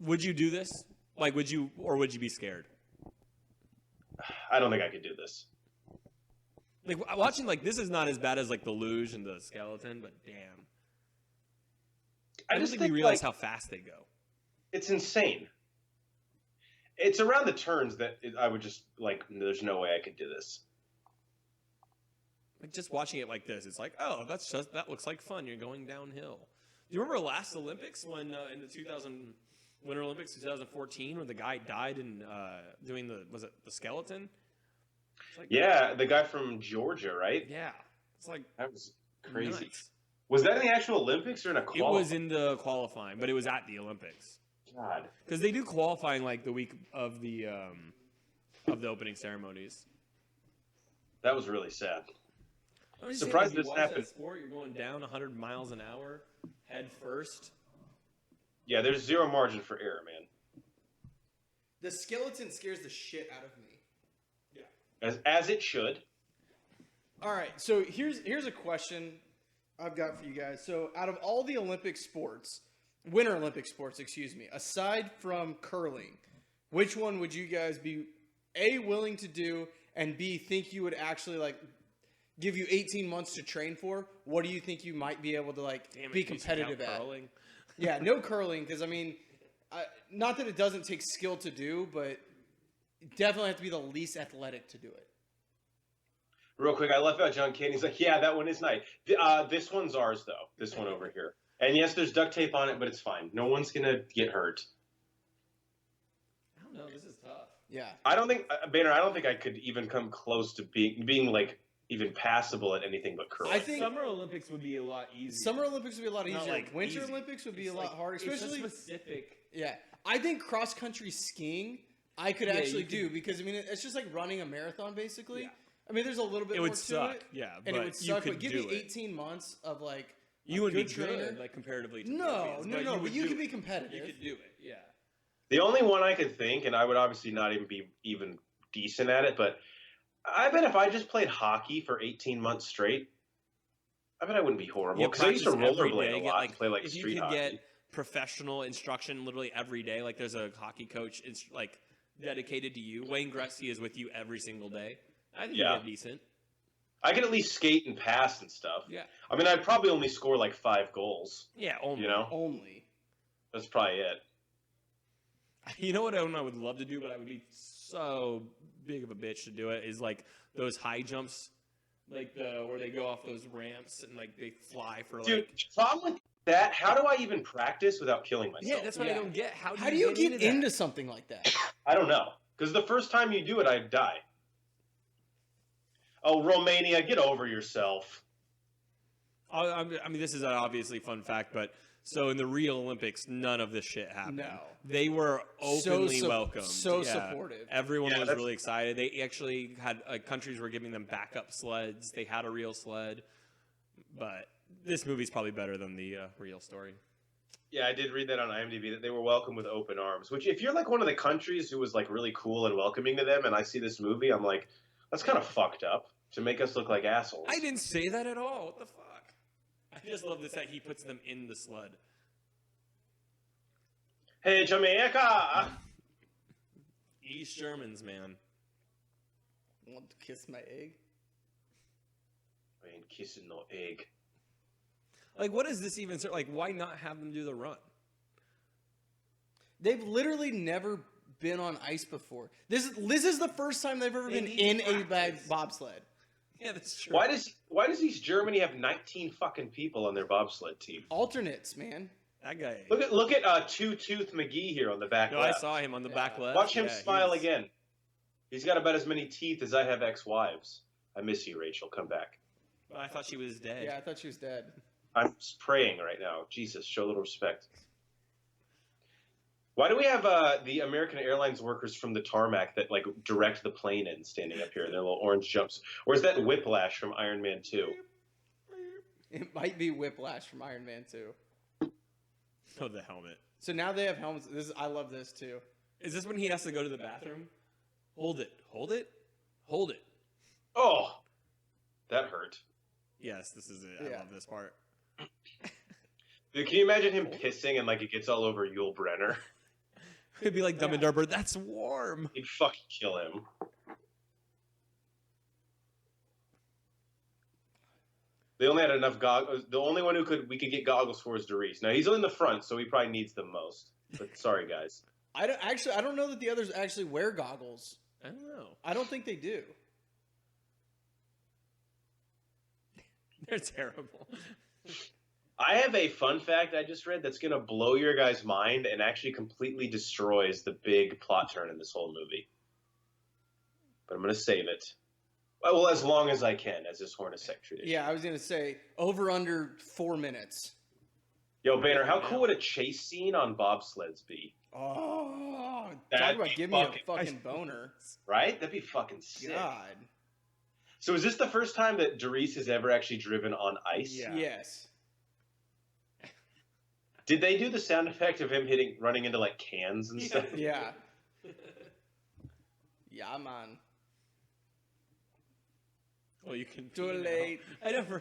Would you do this? Like, would you be scared? I don't think I could do this. Like watching, like this is not as bad as like the luge and the skeleton, but damn. I don't think we realize how fast they go. It's insane. It's around the turns that I would just like. There's no way I could do this. Like just watching it like this, it's like, oh, that looks like fun. You're going downhill. Do you remember last Olympics when in the 2000 Winter Olympics 2014 when the guy died in doing the skeleton? Like, yeah, the guy from Georgia, right? Yeah, it's like that was crazy. Nuts. Was that in the actual Olympics or in a qualifying? It was in the qualifying, but it was at the Olympics. God, because they do qualifying like the week of the opening ceremonies. That was really sad. I'm surprised saying, this happened. Sport, you're going down 100 miles an hour, head first. Yeah, there's zero margin for error, man. The skeleton scares the shit out of me. Yeah, as it should. All right, so here's a question I've got for you guys. So, out of all the Olympic sports, Winter Olympic sports, excuse me, aside from curling, which one would you guys be A, willing to do, and B, think you would actually like give you 18 months to train for? What do you think you might be able to like be competitive at? Curling? Yeah, no curling, because I mean, not that it doesn't take skill to do, but definitely have to be the least athletic to do it. Real quick, I left out John Candy. He's like, yeah, that one is nice. This one's ours, though. This one over here. And yes, there's duct tape on it, but it's fine. No one's going to get hurt. I don't know. This is tough. Yeah. I don't think, Banner, I don't think I could even come close to being like, even passable at anything but curling. I think Summer Olympics would be a lot easier. Summer Olympics would be a lot easier. Like Winter easy. Olympics would be It's a lot like, harder, especially it's so specific. Yeah, I think cross country skiing I could actually do because I mean it's just like running a marathon basically. Yeah. I mean there's a little bit It more would to suck, it. yeah, and it but would you suck. could But give do me it. 18 months of like You would be trainer. good, like comparatively to No, Olympians, but you would could do be it. competitive. You could do it, yeah. The only one I could think, and I would obviously not even be even decent at it, but I bet if I just played hockey for 18 months straight, I bet I wouldn't be horrible. Because I used to practice every rollerblade day, a get, lot like, and play like if street you could hockey. get professional instruction literally every day, like there's a hockey coach like dedicated to you. Wayne Gretzky is with you every single day. I think Yeah. you get decent. I could at least skate and pass and stuff. Yeah. I mean, I'd probably only score like 5 goals. Yeah, only. You know? Only. That's probably it. You know what I would love to do, but I would be so big of a bitch to do it, is like those high jumps, like where they go off those ramps and like they fly for like. Dude, the problem with that, how do I even practice without killing myself? Yeah, that's what I don't get. How do you get that? into something like that? I don't know. Because the first time you do it, I'd die. Oh, Romania, get over yourself. I mean, this is an obviously fun fact, but so in the Rio Olympics, none of this shit happened. No. They were openly welcomed. So supportive. Everyone Yeah, was that's- really excited. They actually had countries were giving them backup sleds. They had a real sled, but this movie's probably better than the real story. Yeah, I did read that on IMDb that they were welcomed with open arms. Which, if you're like one of the countries who was like really cool and welcoming to them, and I see this movie, I'm like, that's kind of fucked up to make us look like assholes. I didn't say that at all. What the fuck? I just love this that he puts them in the sled. Hey, Jamaica! East Germans, man. Want to kiss my egg? I ain't kissing no egg. Like, what is this even? Like, why not have them do the run? They've literally never been on ice before. This is the first time they've ever They been need in a practice. bobsled. Yeah, that's true. Why does East Germany have 19 fucking people on their bobsled team? Alternates, man. That guy? Look at Two Tooth McGee here on the back No, left. I saw him on the back left. Watch him Yeah, smile he's- again. He's got about as many teeth as I have ex-wives. I miss you, Rachel. Come back. I thought she was dead. Yeah, I thought she was dead. I'm praying right now. Jesus, show a little respect. Why do we have the American Airlines workers from the tarmac that like direct the plane in standing up here in their little orange jumps? Or is that Whiplash from Iron Man 2? It might be Whiplash from Iron Man 2. Oh, the helmet. So now they have helmets. I love this too. Is this when he has to go to the bathroom? Hold it. Hold it. Hold it. Oh, that hurt. Yes, this is it. Yeah. I love this part. Dude, can you imagine him pissing and like it gets all over Yul Brenner? It'd be like Dumb and Dumber. That's warm. He'd fucking kill him. They only had enough goggles. The only one we could get goggles for is Doris. Now he's in the front, so he probably needs them most. But sorry, guys. I don't know that the others actually wear goggles. I don't know. I don't think they do. They're terrible. I have a fun fact I just read that's going to blow your guys' mind and actually completely destroys the big plot turn in this whole movie. But I'm going to save it. Well, as long as I can, as this Hornacek tradition. Yeah, I was gonna say over under 4 minutes. Yo, Banner, how cool would a chase scene on bobsleds be? Oh, That'd talk about be give me a fucking- fucking boner. Right? That'd be fucking sick. God. So is this the first time that Doris has ever actually driven on ice? Yeah. Yes. Did they do the sound effect of him running into like cans and stuff? Yeah. Yeah, man. Well, you can Too pee now. late. I never.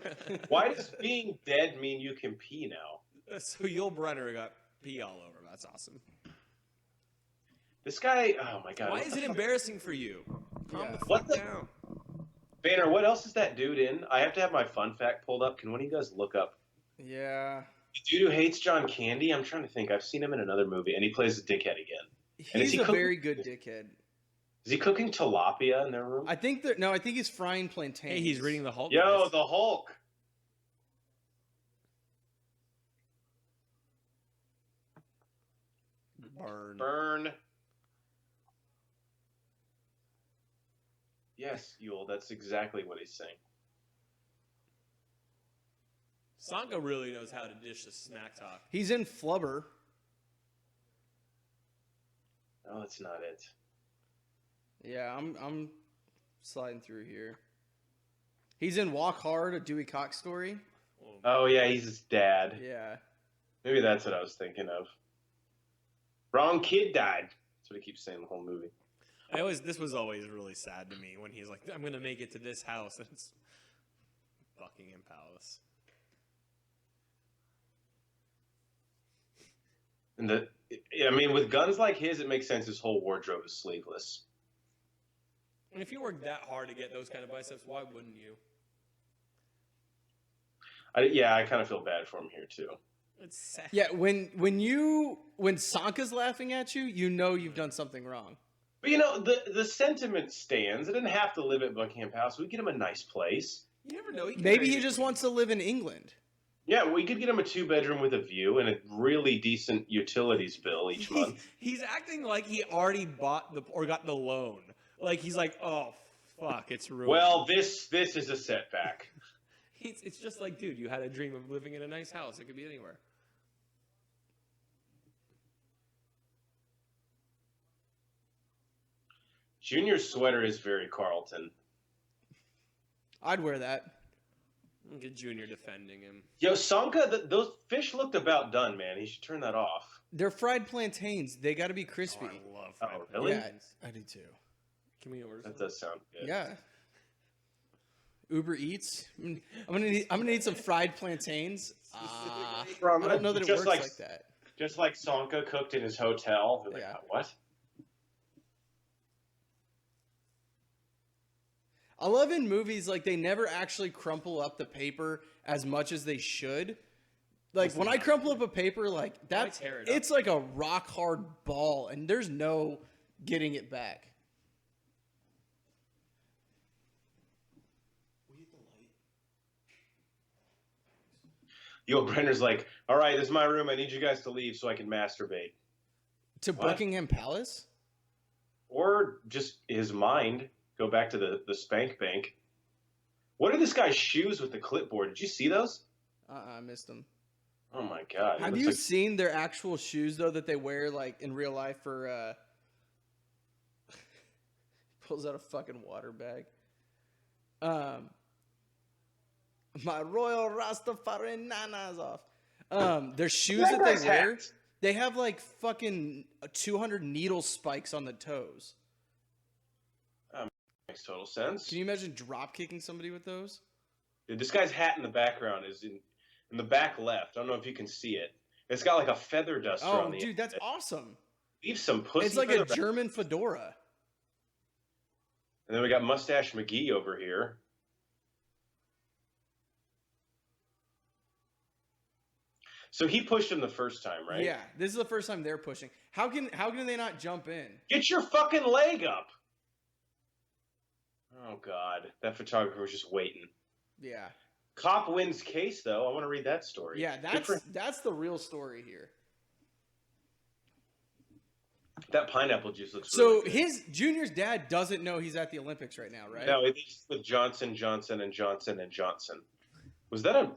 Why does being dead mean you can pee now? So Yul Brynner got pee all over. That's awesome. This guy, oh my god. Why what is the it fuck- embarrassing for you? Calm Yeah. the fuck What the- down. Banner, what else is that dude in? I have to have my fun fact pulled up. Can one of you guys look up? Yeah. The dude who hates John Candy? I'm trying to think. I've seen him in another movie, and he plays a dickhead again. And is He's he a cooking- very good dickhead. Is he cooking tilapia in their room? I think he's frying plantains. Hey, he's reading the Hulk. Yo, guys. the Hulk. Burn. Burn. Yes, Yule, that's exactly what he's saying. Sanka really knows how to dish the snack talk. He's in Flubber. No, that's not it. Yeah, I'm sliding through here. He's in Walk Hard, a Dewey Cox story. Oh, yeah, he's his dad. Yeah. Maybe that's what I was thinking of. Wrong kid died. That's what he keeps saying the whole movie. This was always really sad to me when he's like, I'm gonna make it to this house, and it's Buckingham Palace. And I mean, with guns like his, it makes sense his whole wardrobe is sleeveless. And if you work that hard to get those kind of biceps, why wouldn't you? I kind of feel bad for him here, too. It's sad. Yeah, when Sanka's laughing at you, you know you've done something wrong. But, you know, the sentiment stands. It didn't have to live at Buckingham Palace. We get him a nice place. You never know. Maybe he just wants to live in England. Yeah, we could get him a 2-bedroom with a view and a really decent utilities bill each month. He's acting like he already bought or got the loan. Like he's like, oh fuck, it's ruined. Well, this is a setback. It's just like, dude, you had a dream of living in a nice house. It could be anywhere. Junior's sweater is very Carlton. I'd wear that. Look at Junior defending him. Yo, Sanka, those fish looked about done, man. He should turn that off. They're fried plantains. They got to be crispy. Oh, I love Oh, fried really? Yeah, plantains. I do too. Can we order That some? does sound good. Yeah. Uber Eats. I'm gonna need some fried plantains. I don't know that it Just works like that. Just like Sanka cooked in his hotel. They're like, Yeah. what? I love in movies like they never actually crumple up the paper as much as they should. Like when I crumple up a paper like that, tear it up? it's like a rock hard ball, and there's no getting it back. Yo, Brenner's like, all right, this is my room. I need you guys to leave so I can masturbate. To What? Buckingham Palace? Or just his mind. Go back to the spank bank. What are this guy's shoes with the clipboard? Did you see those? I missed them. Oh my god. it Have looks you like- seen their actual shoes though that they wear like in real life for pulls out a fucking water bag. My royal Rastafari nana's off. Their shoes That that they guy's wear, hat. they have like fucking 200 needle spikes on the toes. Makes total sense. Can you imagine drop kicking somebody with those? Dude, this guy's hat in the background is in the back left. I don't know if you can see it. It's got like a feather duster Oh, on the dude, end. that's awesome. Leave some pussy. It's like a feather back- German fedora. And then we got Mustache McGee over here. So he pushed him the first time, right? Yeah, this is the first time they're pushing. How can they not jump in? Get your fucking leg up. Oh God, that photographer was just waiting. Yeah. Cop wins case though. I want to read that story. Yeah, that's the real story here. That pineapple juice looks So really good. his Junior's dad doesn't know he's at the Olympics right now, right? No, it's with Johnson, Johnson, and Johnson and Johnson. Was that a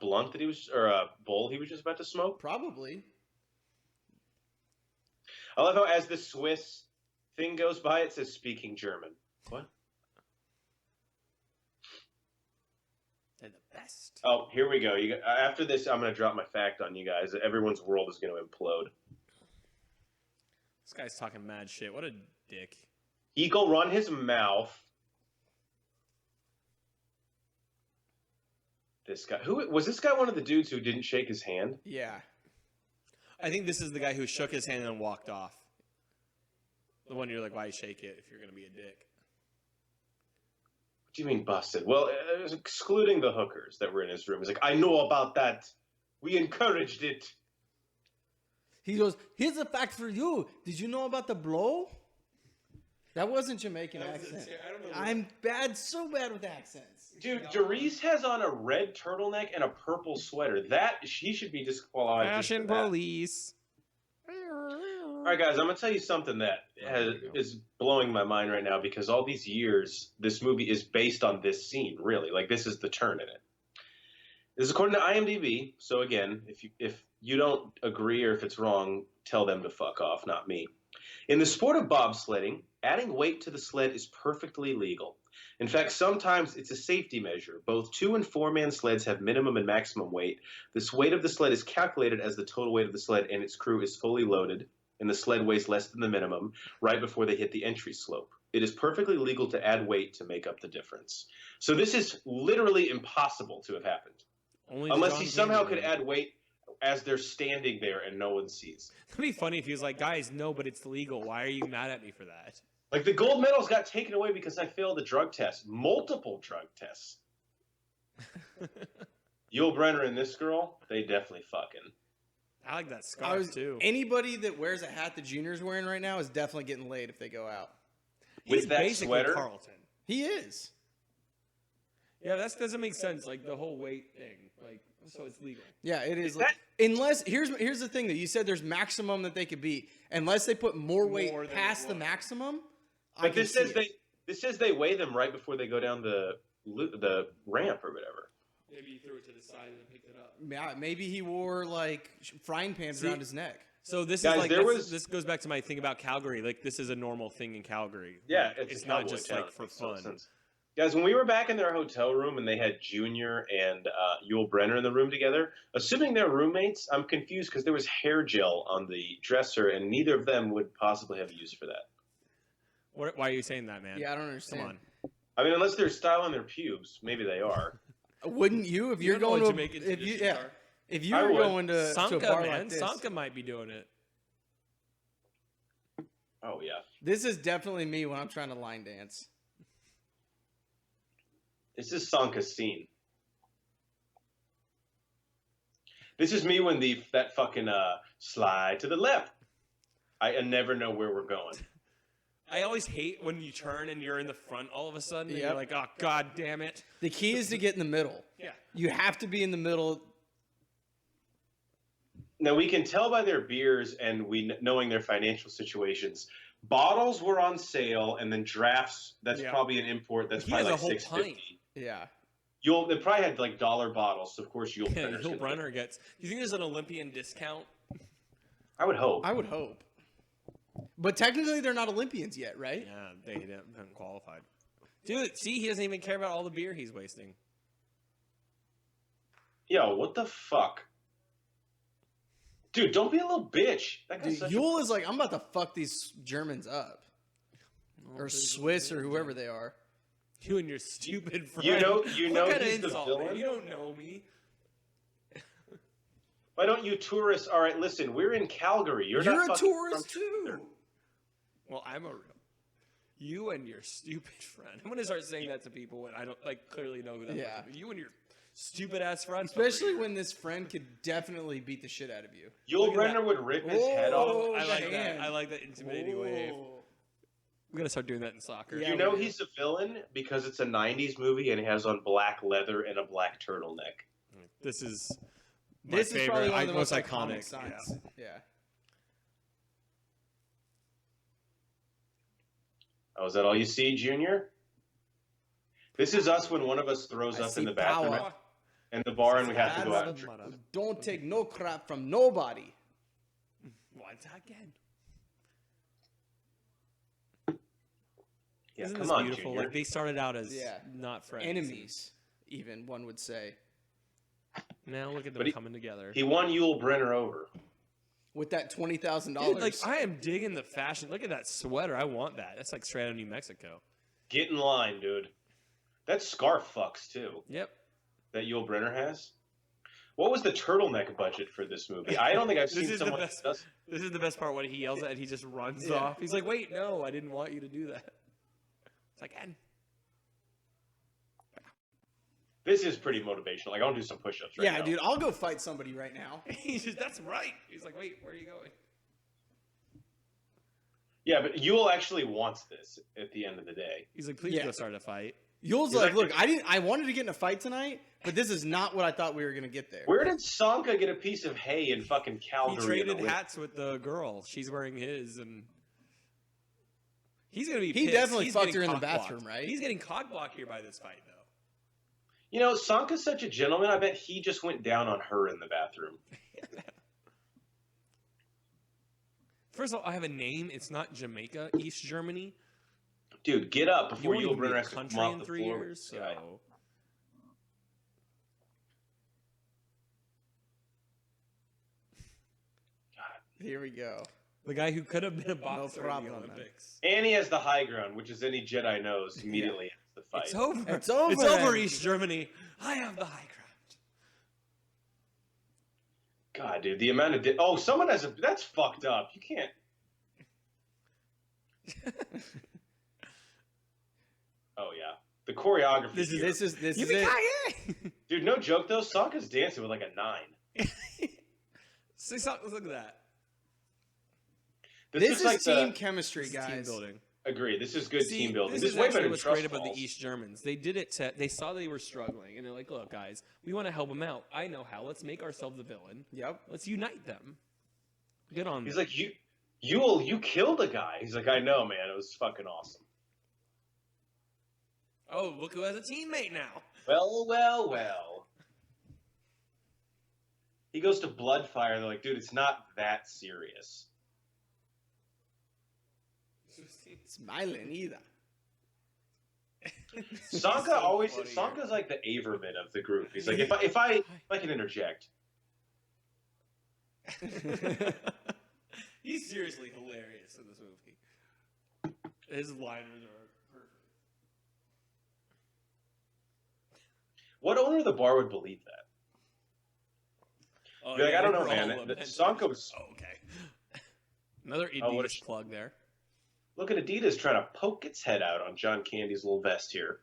blunt that he was, or a bowl he was just about to smoke? Probably. I love how as the Swiss thing goes by, it says speaking German. What? They're the best. Oh, here we go. After this, I'm going to drop my fact on you guys. Everyone's world is going to implode. This guy's talking mad shit. What a dick. Eagle run his mouth. This guy. Who was this guy? One of the dudes who didn't shake his hand? Yeah. I think this is the guy who shook his hand and walked off. The one you're like, why shake it if you're going to be a dick? What do you mean busted? Well, it was excluding the hookers that were in his room. He's like, I know about that. We encouraged it. He goes, here's a fact for you. Did you know about the blow? That wasn't Jamaican accent. I'm so bad with accents. Dude, Derice has on a red turtleneck and a purple sweater. He should be disqualified. Fashion police. All right, guys, I'm going to tell you something that is blowing my mind right now because all these years, this movie is based on this scene, really. Like, this is the turn in it. This is according to IMDb. So, again, if you don't agree or if it's wrong, tell them to fuck off, not me. In the sport of bobsledding, adding weight to the sled is perfectly legal. In fact, sometimes it's a safety measure. Both 2- and 4-man sleds have minimum and maximum weight. This weight of the sled is calculated as the total weight of the sled and its crew is fully loaded, and the sled weighs less than the minimum right before they hit the entry slope. It is perfectly legal to add weight to make up the difference. So this is literally impossible to have happened. Unless he somehow could add weight as they're standing there and no one sees. It'd be funny if he was like, guys, no, but it's legal. Why are you mad at me for that? Like, the gold medals got taken away because I failed a drug test. Multiple drug tests. Yul Brenner and this girl, they definitely fucking. I like that scarf, too. Anybody that wears a hat the Junior's wearing right now is definitely getting laid if they go out. With He's that basically sweater? Carlton. He is. Yeah, that doesn't make sense. Like, the whole weight thing. Like, so it's legal. Yeah, it is. that- Unless, here's the thing, that you said there's maximum that they could be. Unless they put more weight More than past the what? maximum, But this says they weigh them right before they go down the ramp or whatever. Maybe he threw it to the side and picked it up. Yeah, maybe he wore like frying pans around his neck. So this Guys, is like there this goes back to my thing about Calgary. Like, this is a normal thing in Calgary. Yeah, Like, it's not cowboy just town. like for Makes total fun. sense. Guys, when we were back in their hotel room and they had Junior and Yul Brenner in the room together, assuming they're roommates, I'm confused because there was hair gel on the dresser and neither of them would possibly have use for that. Why are you saying that, man? Yeah, I don't understand. Come on. I mean, unless they're styling their pubes, maybe they are. Wouldn't you if You you're don't know going what to Jamaican traditions are. if you I were would. going to a Sanka, bar man. like this? Sanka might be doing it. Oh, yeah. This is definitely me when I'm trying to line dance. This is Sanka's scene. This is me when that fucking slide to the left. I never know where we're going. I always hate when you turn and you're in the front all of a sudden and Yep. you're like, oh, God damn it. The key is to get in the middle. Yeah. You have to be in the middle. Now, we can tell by their beers and knowing their financial situations. Bottles were on sale, and then drafts. That's Yeah. probably an import. That's He probably has like a whole $6.50. Yeah. They probably had like dollar bottles. So of course, Yul Yeah, Brenner's Yul gonna Brenner gets. Do you think there's an Olympian discount? I would hope. I would hope. But technically, they're not Olympians yet, right? Yeah, they haven't qualified. Dude, see, he doesn't even care about all the beer he's wasting. Yo, what the fuck? Dude, don't be a little bitch. That guy's Dude, such Yule is like, I'm about to fuck these Germans up. Or Swiss or whoever they are. You and your stupid friend. You know what kind of he's the insult, villain? man? You don't know me. Why don't you tourists? All right, listen, we're in Calgary. You're You're not a fucking tourist from- too. Well, I'm a real. You and your stupid friend. I'm gonna start saying that to people when I don't clearly know who that Yeah. is. You and your stupid ass front. Especially when this friend could definitely beat the shit out of you. Yul Look at Brynner that. would rip his head Oh, off. I the like that. hand. I like that intimidating wave. Oh. We're gonna start doing that in soccer. Yeah, You know we do. he's a villain because it's a 90s movie and he has on black leather and a black turtleneck. This is This is probably one of the most iconic. iconic signs. Yeah. Oh, is that all you see, Junior? This is us when one of us throws I up see in the bathroom power. in the bar and we have to go out and That's- drink. Don't take no crap from nobody. Once again. Yeah, Isn't come this on, beautiful? Junior. Like they started out as Yeah. not friends. Enemies, even one would say. Now look at them But he- coming together. He won Yul Brynner over. With that $20,000. Dude, like I am digging the fashion. Look at that sweater. I want that. That's like straight out of New Mexico. Get in line, dude. That scarf fucks too. Yep. That Yul Brynner has. What was the turtleneck budget for this movie? I don't think I've This seen is the someone. best. That does. This is the best part when he yells at it. He just runs Yeah. off. He's like, "Wait, no, I didn't want you to do that." It's like, and This is pretty motivational. Like I want to do some push-ups right yeah, now. dude, I'll go fight somebody right now. he's just, "That's right." He's like, "Wait, where are you going?" Yeah, but Yul actually wants this at the end of the day. He's like, "Please Yeah. go start a fight." Yule's He's like, like- look, I wanted to get in a fight tonight, but this is not what I thought we were gonna get there. Where did Sanka get a piece of hay in fucking He Calgary? traded in the hats with the girl. She's wearing his, and he's gonna be. He pissed. definitely He's fucked getting her in the cock-blocked. bathroom, right? He's getting cock blocked here by this fight, though. You know, Sanka's such a gentleman. I bet he just went down on her in the bathroom. First of all, I have a name. It's not Jamaica, East Germany. Dude, get up You before won't Yul even be Brynner a has to country come off in the 3 floor. years. with this guy. So Here we go. the guy who could have been a boxer in the problem, man. Olympics. And he has the high ground, which is any Jedi knows immediately after the fight. It's over. It's over. It's over, East Germany. I have the high ground. God, dude, the amount of oh, someone has a that's fucked up. You can't. Oh yeah, the choreography. This here. is it. Yippee-ki-yay! Dude, no joke though. Sanka's dancing with like a 9. See, so- look at that. This is like team the, chemistry, This is team guys. building. Agree. This is good See, team building. This This is is way actually better than what's Trust great about the Falls. East Germans. They did it. They saw they were struggling, and they're like, "Look, guys, we want to help them out. I know how. Let's make ourselves the villain. Yep. Let's unite them. Get on." He's them." like, you killed a guy. He's like, I know, man. It was fucking awesome. "Oh, look who has a teammate now." Well, well, well. He goes to Bloodfire, and they're like, dude, it's not that serious. Smiling either. Sanka So always funny Sanka's like the Averman of the group. He's like, if I can interject. He's seriously hilarious in this movie. His liners are perfect. What owner of the bar would believe that? Oh, Be like, I don't know, we're all man. lamenting. Sanka was. Oh, okay. Another Oh, what a Adidas plug there. Look at Adidas trying to poke its head out on John Candy's little vest here.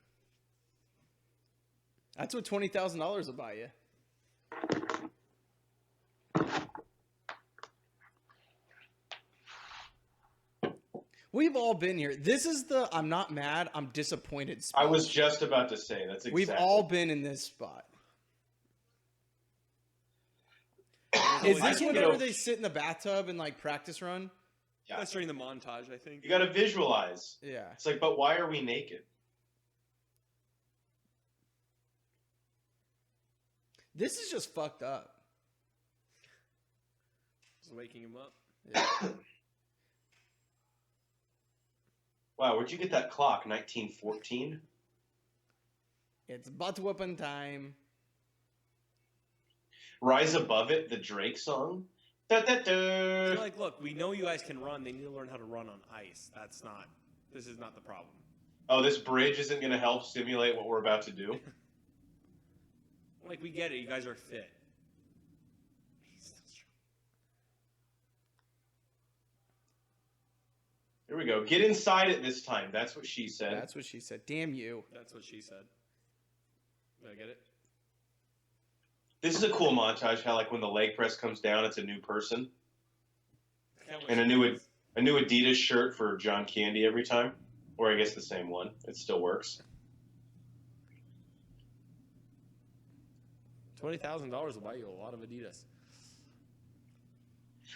That's what $20,000 will buy you. We've all been here. This is the I'm not mad, I'm disappointed spot. I was just about to say that's exactly. We've all been in this spot. Is Is I this can whenever go- they sit in the bathtub and like practice run? Yeah. That's during the montage, I think. You got to visualize. Yeah. It's like, but why are we naked? This is just fucked up. Just waking him up. Yeah. Wow, where'd you get that clock? 1914? It's butt whooping time. Rise Above It, the Drake song. Da, da, da. They're like, look, we know you guys can run. They need to learn how to run on ice. This is not the problem. Oh, this bridge isn't going to help stimulate what we're about to do. Like, we get it. You guys are fit. He's still strong. Here we go. Get inside it this time. That's what she said. That's what she said. Damn you. That's what she said. Did I get it? This is a cool montage. How like when the leg press comes down, it's a new person, and a new Adidas shirt for John Candy every time, or I guess the same one. It still works. $20,000 will buy you a lot of Adidas.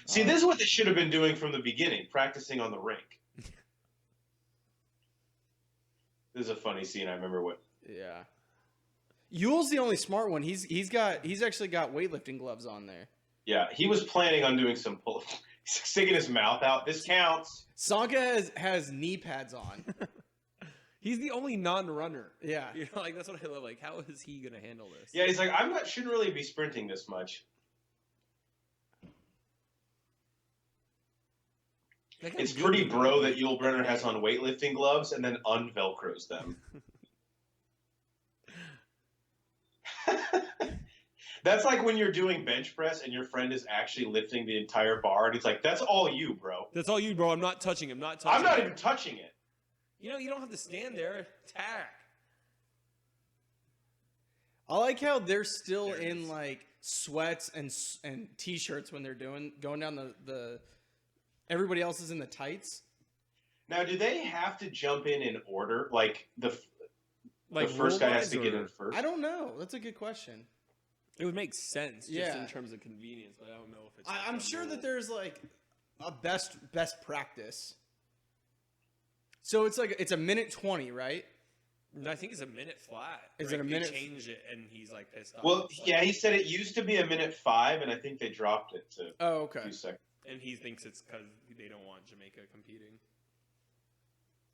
See, this is what they should have been doing from the beginning, practicing on the rink. This is a funny scene. I remember what. Yeah. Yule's the only smart one. He's actually got weightlifting gloves on there. Yeah, he was planning on doing some pull. He's sticking his mouth out. This counts. Sanka has knee pads on. He's the only non-runner. Yeah. You know, like that's what I love. Like, how is he gonna handle this? Yeah, he's like, shouldn't really be sprinting this much. It's pretty bro that Yul Brynner has on weightlifting gloves and then unvelcros them. That's like when you're doing bench press and your friend is actually lifting the entire bar, and it's like, that's all you, bro. That's all you, bro. I'm not touching him. I'm not even touching it. You know, you don't have to stand there. Tack. I like how they're still in like sweats and t-shirts when they're going down the. Everybody else is in the tights. Now, do they have to jump in order? Like the first guy has to get in first? I don't know. That's a good question. It would make sense just in terms of convenience, but I don't know if it's. I'm sure that there's like a best practice. So it's a minute 20, right? No, I think it's a minute flat. Is it a minute? They changed it, and he's like pissed off. Well, yeah, he said it used to be a minute 5, and I think they dropped it to a few seconds. And he thinks it's because they don't want Jamaica competing.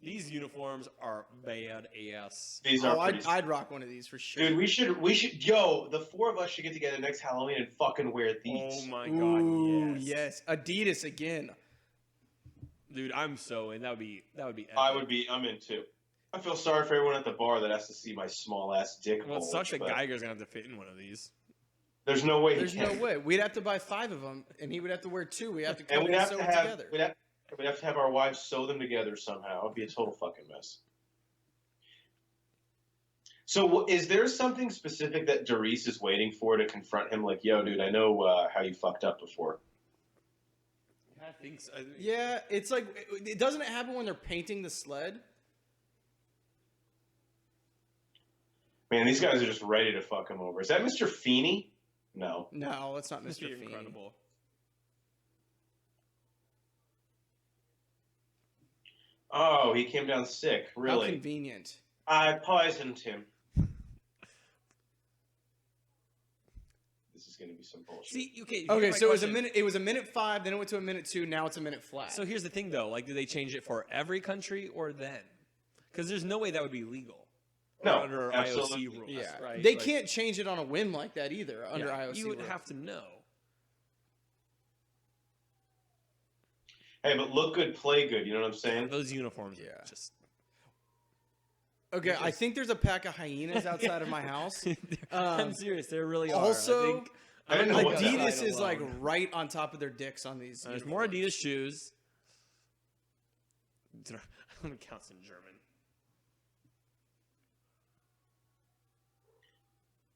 These uniforms are bad ass. These are. I'd rock one of these for sure. Dude, we should. Yo, the 4 of us should get together next Halloween and fucking wear these. Oh my Ooh, god, yes. Adidas again. Dude, I'm so in. That would be. Epic. I'm in too. I feel sorry for everyone at the bar that has to see my small ass dick. Well, it sucks that Geiger's gonna have to fit in one of these. There's no way. There's no way. We'd have to buy 5 of them, and he would have to wear 2. We have to cut and we'd and have sew to it have together. we'd have to have our wives sew them together somehow. It'd be a total fucking mess. So, is there something specific that Doris is waiting for to confront him? Like, yo, dude, I know how you fucked up before. I think so. Yeah, it's like it doesn't happen when they're painting the sled. Man, these guys are just ready to fuck him over. Is that Mr. Feeney? No. No, that's not Mr. Feeney. Incredible. Oh, he came down sick. Really? How convenient. I poisoned him. This is going to be some bullshit. See, Okay, so it was a minute. It was a minute 5. Then it went to a minute 2. Now it's a minute flat. So here's the thing, though. Like, do they change it for every country or then? Because there's no way that would be legal. No, under absolutely. IOC rules. yeah, right? they can't change it on a whim like that either under Yeah, IOC. you would rules. have to know. Hey, but look good, play good. You know what I'm saying? Those uniforms, Yeah. just Okay, I think there's a pack of hyenas outside of my house. I'm serious. There really are. Also, I didn't know what that Adidas was. is like right on top of their dicks on these. There's more Adidas shoes. It counts in German.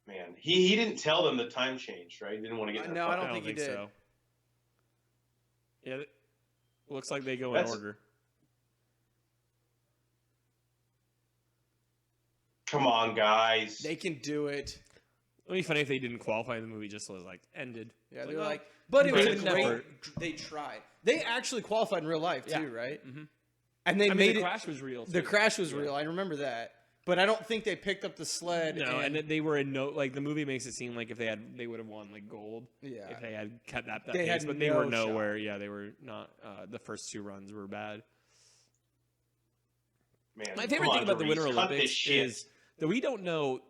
Man, he didn't tell them the time changed, right? He didn't want to get in No, I fucking- don't think he did. so. Yeah, looks like they go in order. Come on, guys. They can do it. It'd be funny if they didn't qualify. The movie just was like ended. Yeah, It's they were oh, like, but it was a good great. effort. They tried. They actually qualified in real life too, Yeah. right? Mm-hmm. And they I mean, made the it. crash was real. The too. crash was real. I remember that. But I don't think they picked up the sled. No, and they were in no like the movie makes it seem like if they would have won like gold. Yeah. If they had kept that They pace, had but they no were nowhere. shot. Yeah, they were not. The first 2 runs were bad. Man, My favorite come thing on, about the Doris, Winter cut this Olympics shit. is that we don't know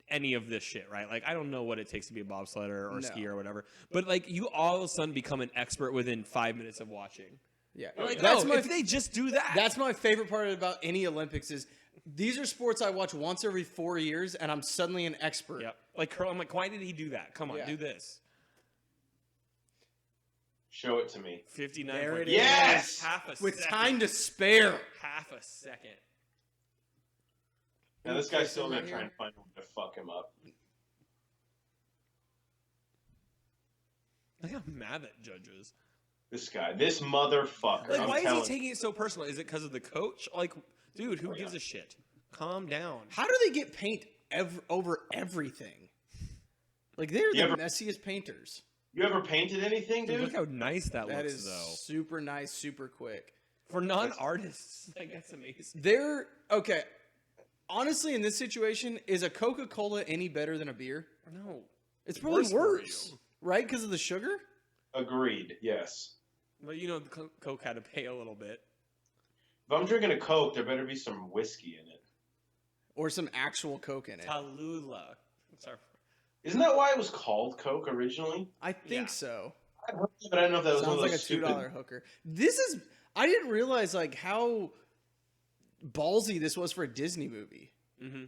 any of this shit, right? Like I don't know what it takes to be a bobsledder or No. skier or whatever. But like you all of a sudden become an expert within 5 minutes of watching. Yeah, You're like, that's oh, my. if they just do that. That's my favorite part about any Olympics is these are sports I watch once every 4 years, and I'm suddenly an expert. Yep. Like curl. I'm like, why did he do that? Come on, Yeah. do this. Show it to me. 59. There it Yes! is. Half a With second. time to spare. Half a second. Now this guy's still Right gonna try here. and find a way to fuck him up. Like, I'm mad at judges. This guy, this motherfucker. Like, I'm why is he telling taking it so personal? Is it because of the coach? Like, dude, who gives a shit? Calm down. How do they get paint over everything? Like, they're the messiest painters. You ever painted anything, dude? Look how nice that That looks, is though. super nice, super quick. For non-artists, like, that's amazing. They're okay. Honestly, in this situation, is a Coca-Cola any better than a beer? No. It's probably Worse for worse, you. right? Because of the sugar? Agreed, yes. But the Coke had to pay a little bit. If I'm drinking a Coke, there better be some whiskey in it. Or some actual Coke in it. Tallulah. Sorry. Isn't that why it was called Coke originally? I think Yeah. so. I've heard it, but I don't know if that was Sounds one of like a those stupid... $2 hooker. I didn't realize like how ballsy this was for a Disney movie. Mm-hmm.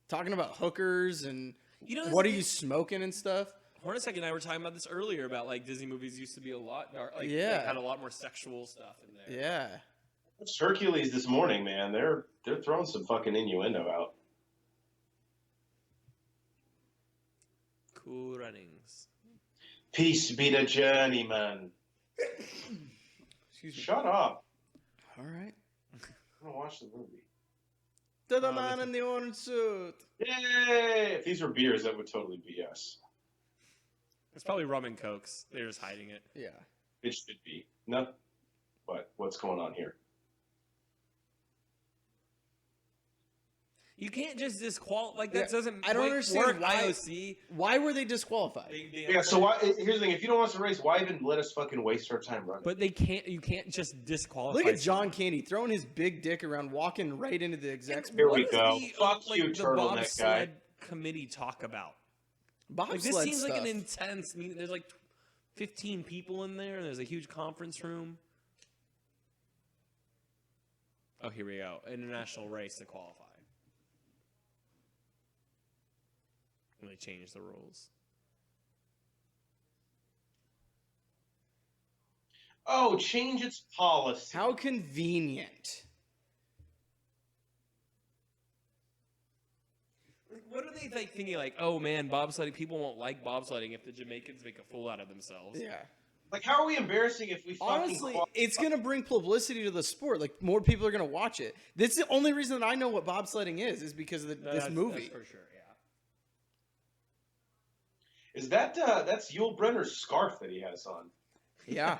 Talking about hookers and That's what the are you thing. smoking and stuff. Hornacek and I were talking about this earlier about like Disney movies used to be a lot dark, like Yeah. they had a lot more sexual stuff in there. Yeah. It's Hercules this morning, man. They're throwing some fucking innuendo out. Cool runnings. Peace be the journey, man. Excuse me. Shut up. All right. I'm gonna watch the movie. To the Oh, man that's- in the orange suit. Yay! If these were beers, that would totally be us. It's probably rum and cokes. They're just hiding it. Yeah. It should be. No. But what's going on here? You can't just disqualify. Like that Yeah, doesn't. I don't work understand why- IOC. Why were they disqualified? Yeah, so why, here's the thing. If you don't want us to race, why even let us fucking waste our time running? But they can't. You can't just disqualify. Look at John someone. Candy throwing his big dick around, walking right into the execs. Here What we does go. The, Fuck like, you, the turtleneck bobsled guy. committee talk about. Bobsled Like this seems stuff. like an intense meeting. There's like 15 people in there, and there's a huge conference room. Oh, here we go. International race to qualify. And they changed the rules. Oh, change its policy. How convenient. What are they like thinking? Like, oh man, bobsledding. People won't like bobsledding if the Jamaicans make a fool out of themselves. Yeah. Like, how are we embarrassing if we fucking Honestly, it's going to bring publicity to the sport. Like, more people are going to watch it. That's the only reason that I know what bobsledding is because of this movie. That's for sure. Yeah. Is that that's Yul Brenner's scarf that he has on? Yeah.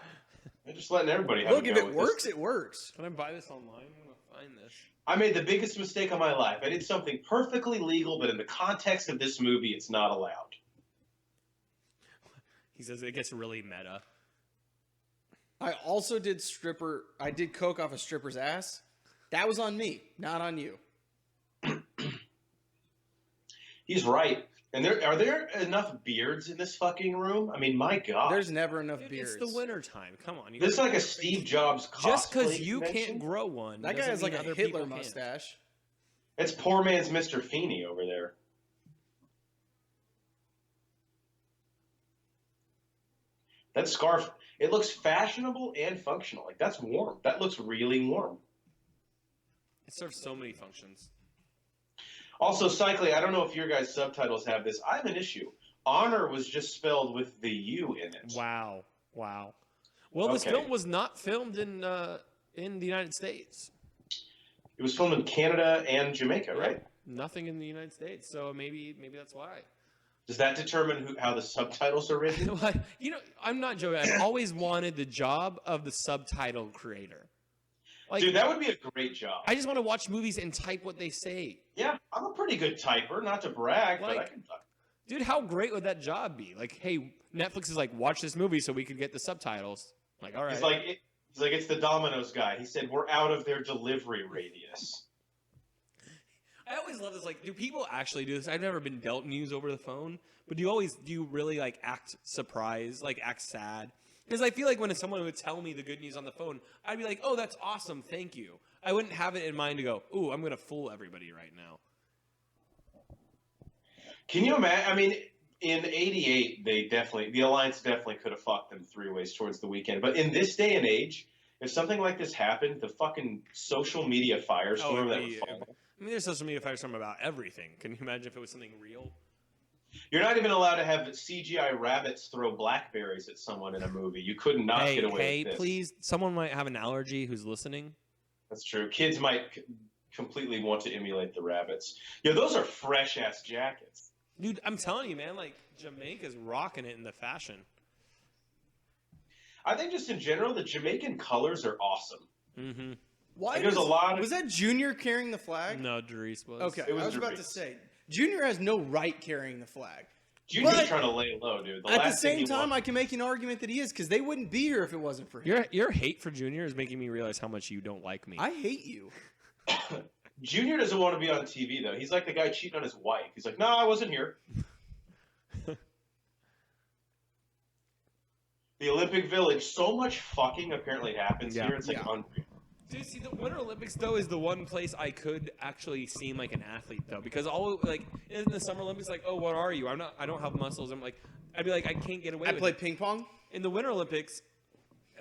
I'm just letting everybody have Look, a if go it with works, this. it works. Can I buy this online? I'm gonna find this. I made the biggest mistake of my life. I did something perfectly legal, but in the context of this movie, it's not allowed. He says it gets really meta. I also did coke off a stripper's ass. That was on me, not on you. He's right. And are there enough beards in this fucking room? I mean, my God. There's never enough Dude, beards. it's the winter time. Come on. This is like a Steve Jobs cosplay Just because you convention? can't grow one. That guy doesn't has like mean a other Hitler people can't. mustache. It's poor man's Mr. Feeney over there. That scarf, it looks fashionable and functional. Like, that's warm. That looks really warm. It serves so many functions. Also, cycling, I don't know if your guys' subtitles have this. I have an issue. Honor was just spelled with the U in it. Wow. Well, this Okay. film was not filmed in the United States. It was filmed in Canada and Jamaica, right? Nothing in the United States. So maybe that's why. Does that determine how the subtitles are written? I'm not joking. I've always wanted the job of the subtitle creator. Like, Dude, that would be a great job. I just want to watch movies and type what they say. Yeah, I'm a pretty good typer, not to brag, but I Like- can type. Dude, how great would that job be? Like, hey, Netflix is like, watch this movie so we could get the subtitles. Like, all right. He's like, it's the Domino's guy. He said, we're out of their delivery radius. I always love this. Like, do people actually do this? I've never been dealt news over the phone, but do you really like act surprised, like act sad? Because I feel like when someone would tell me the good news on the phone, I'd be like, oh, that's awesome, thank you. I wouldn't have it in mind to go, ooh, I'm going to fool everybody right now. Can you imagine? I mean, in '88, the Alliance definitely could have fucked them 3 ways towards the weekend. But in this day and age, if something like this happened, the fucking social media firestorm that would follow. I mean, there's social media firestorm about everything. Can you imagine if it was something real? You're not even allowed to have CGI rabbits throw blackberries at someone in a movie. You could not get away with this. Please, someone might have an allergy who's listening. That's true. Kids might completely want to emulate the rabbits. Yo, those are fresh ass jackets. Dude, I'm telling you, man, like Jamaica's rocking it in the fashion. I think just in general, the Jamaican colors are awesome. Mm-hmm. Why? Like, there's a lot of... Was that Junior carrying the flag? No, Dries was. Okay, It was I was about Dries. to say Junior has no right carrying the flag. Junior's But trying to lay low, dude. At the same time, I can make an argument that he is because they wouldn't be here if it wasn't for him. Your hate for Junior is making me realize how much you don't like me. I hate you. Junior doesn't want to be on TV, though. He's like the guy cheating on his wife. He's like, no, I wasn't here. The Olympic Village, so much fucking apparently happens here. It's like unreal. Dude, see, the Winter Olympics though is the one place I could actually seem like an athlete though, because all like in the Summer Olympics, like, oh, what are you? I don't have muscles. I'm like, I'd be like, I can't get away. I with played it. ping pong. In the Winter Olympics,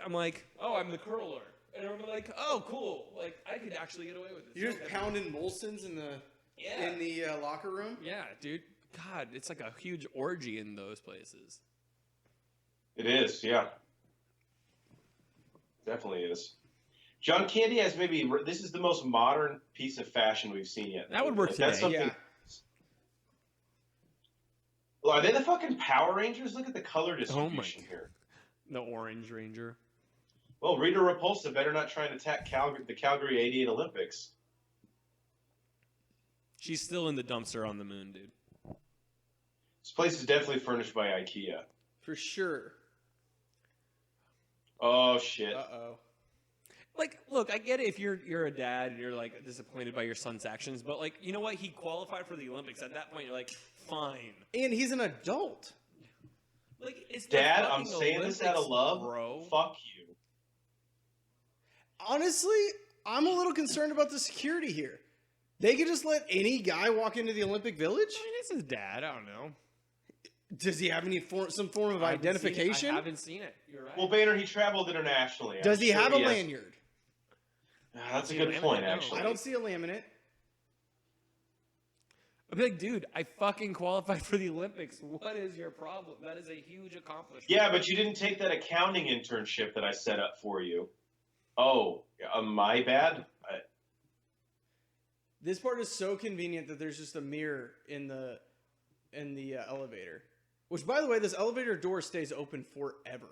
I'm like, oh, I'm the curler, and I'm like, oh, cool. Like, I could actually get away with it. You're just pounding Molsons in the locker room. Yeah, dude. God, it's like a huge orgy in those places. It is, yeah. Definitely is. John Candy has maybe... This is the most modern piece of fashion we've seen yet. That would work today. That's something... Yeah. Well, are they the fucking Power Rangers? Look at the color distribution here. The Orange Ranger. Well, Rita Repulsa better not try and attack the Calgary 88 Olympics. She's still in the dumpster on the moon, dude. This place is definitely furnished by IKEA. For sure. Oh, shit. Uh-oh. Like, look, I get it if you're a dad and you're like disappointed by your son's actions, but like, you know what? He qualified for the Olympics. At that point, you're like, fine. And he's an adult. Like, it's the Dad, I'm fucking saying this out of Olympics, love. bro. Fuck you. Honestly, I'm a little concerned about the security here. They could just let any guy walk into the Olympic Village? I mean, it's his dad. I don't know. Does he have some form of I haven't seen it. identification? I haven't seen it. You're right. Well, Boehner, he traveled internationally. Does I'm he sure have a has- lanyard? That's a See, good laminate, point, no. actually. I don't see a laminate. I'd be like, dude, I fucking qualified for the Olympics. What is your problem? That is a huge accomplishment. Yeah, but you didn't take that accounting internship that I set up for you. Oh, my bad? This part is so convenient that there's just a mirror in the elevator. Which, by the way, this elevator door stays open forever.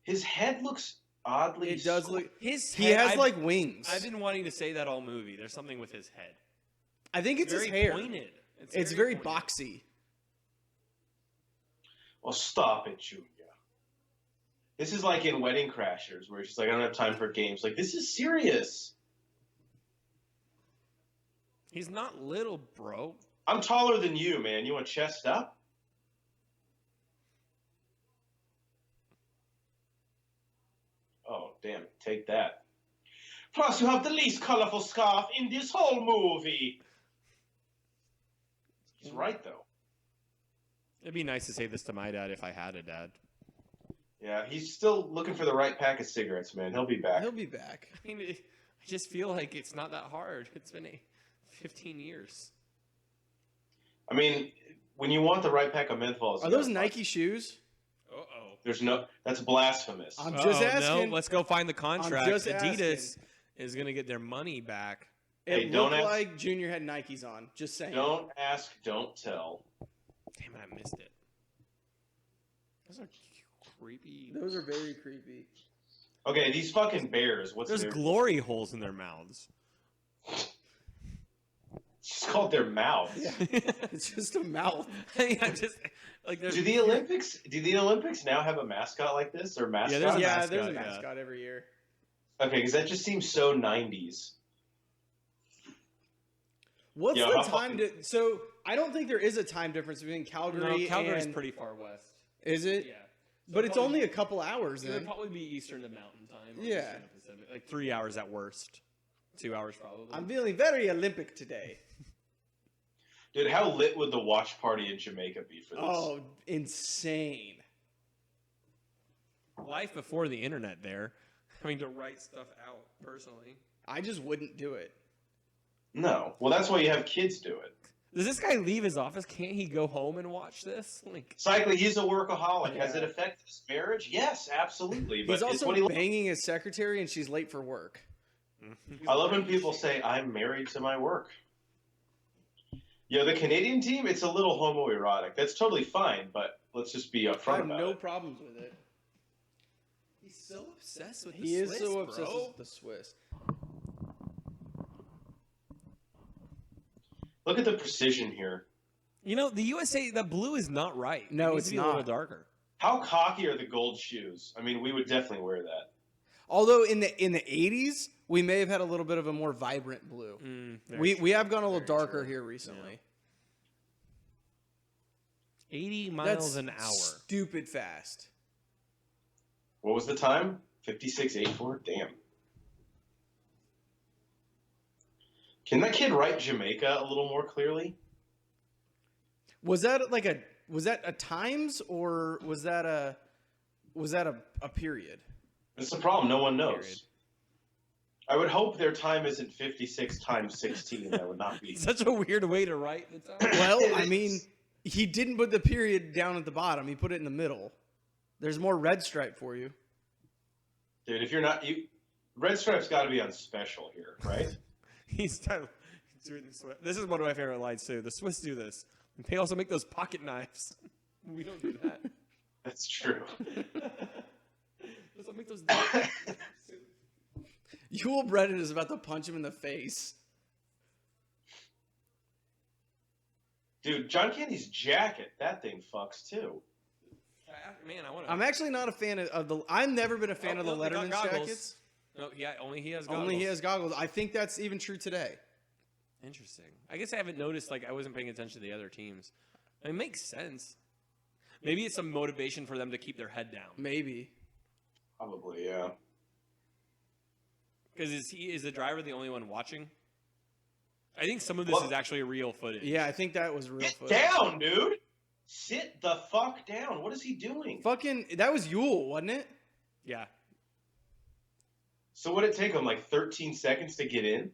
His head looks oddly... It does look... His He head, has, like, wings. I've been wanting to say that all movie. There's something with his head. I think it's very his hair. pointed. It's very pointed. boxy. Well, stop it, Julia. This is like in Wedding Crashers, where she's like, I don't have time for games. Like, this is serious. He's not little, bro. I'm taller than you, man. You want chest up? Oh, damn. Take that. Plus, you have the least colorful scarf in this whole movie. He's right, though. It'd be nice to say this to my dad if I had a dad. Yeah, he's still looking for the right pack of cigarettes, man. He'll be back. He'll be back. I mean, I just feel like it's not that hard. It's been 15 years. I mean, when you want the right pack of menthols... Are those Nike shoes? Uh-oh. There's no... That's blasphemous. I'm just asking. No, let's go find the contract. just Adidas is going to get their money back. Hey, It don't looked ask- like Junior had Nikes on. Just saying. Don't ask, don't tell. Damn it, I missed it. Those are creepy. Those are very creepy. Okay, these fucking bears. What's There's their... glory holes in their mouths. It's called their mouth. Yeah. It's just a mouth. I'm just like Do the Olympics now have a mascot like this or mascot? there's a Yeah, mascot, there's a yeah. mascot every year. Okay, because that just seems so 90s. What's Yeah, the how time? So I don't think there is a time difference between Calgary No, Calgary's and. pretty far west. Is it? Yeah. But it's only a couple hours It would then. probably be Eastern to Mountain Time. Or Yeah. Eastern to Pacific. Like 3 hours at worst. 2 hours probably. I'm feeling very Olympic today. Dude, how lit would the watch party in Jamaica be for this? Oh, insane. Life before the internet there. Having to write stuff out personally. I just wouldn't do it. No. Well, that's why you have kids do it. Does this guy leave his office? Can't he go home and watch this? Like, Cycling, he's a workaholic. Yeah. Has it affected his marriage? Yes, absolutely. But He's it's also what he banging his secretary, and she's late for work. I love when people say, I'm married to my work. Yeah, the Canadian team, it's a little homoerotic. That's totally fine, but let's just be I upfront have about no it. problems with it. he's so obsessed with the He is Swiss, so obsessed bro. with the Swiss. Look at the precision here. You know, the USA, the blue is not right. No, it needs it's to be a not. little darker. How cocky are the gold shoes? I mean, we would definitely wear that. Although in the 80s, we may have had a little bit of a more vibrant blue. We have gone a little darker here recently. 80 miles That's an hour. stupid fast. What was the time? 56.84? Damn. Can that kid write Jamaica a little more clearly? Was that a times or was that a period? That's the problem. No one knows. Period. I would hope their time isn't 56 times 16. That would not be. Such a weird way to write the time. Well, I mean, he didn't put the period down at the bottom. He put it in the middle. There's more red stripe for you. Dude, if you're not... Red Stripe's got to be on special here, right? He's doing the Swiss. This is one of my favorite lines, too. The Swiss do this. They also make those pocket knives. We don't do that. That's true. Let's make those. Yul Brennan is about to punch him in the face. Dude, John Candy's jacket, that thing fucks too. Man, I want to. I'm actually not a fan of the. I've never been a fan of the Letterman jackets. No, yeah, only he has goggles. Only he has goggles. I think that's even true today. Interesting. I guess I haven't noticed. Like, I wasn't paying attention to the other teams. It makes sense. Maybe it's some motivation for them to keep their head down. Maybe. Probably, yeah. Because is the driver the only one watching? I think some of this is actually real footage. Yeah, I think that was real Sit footage. down, dude! Sit the fuck down. What is he doing? Fucking, that was Yule, wasn't it? Yeah. So would it take him like 13 seconds to get in?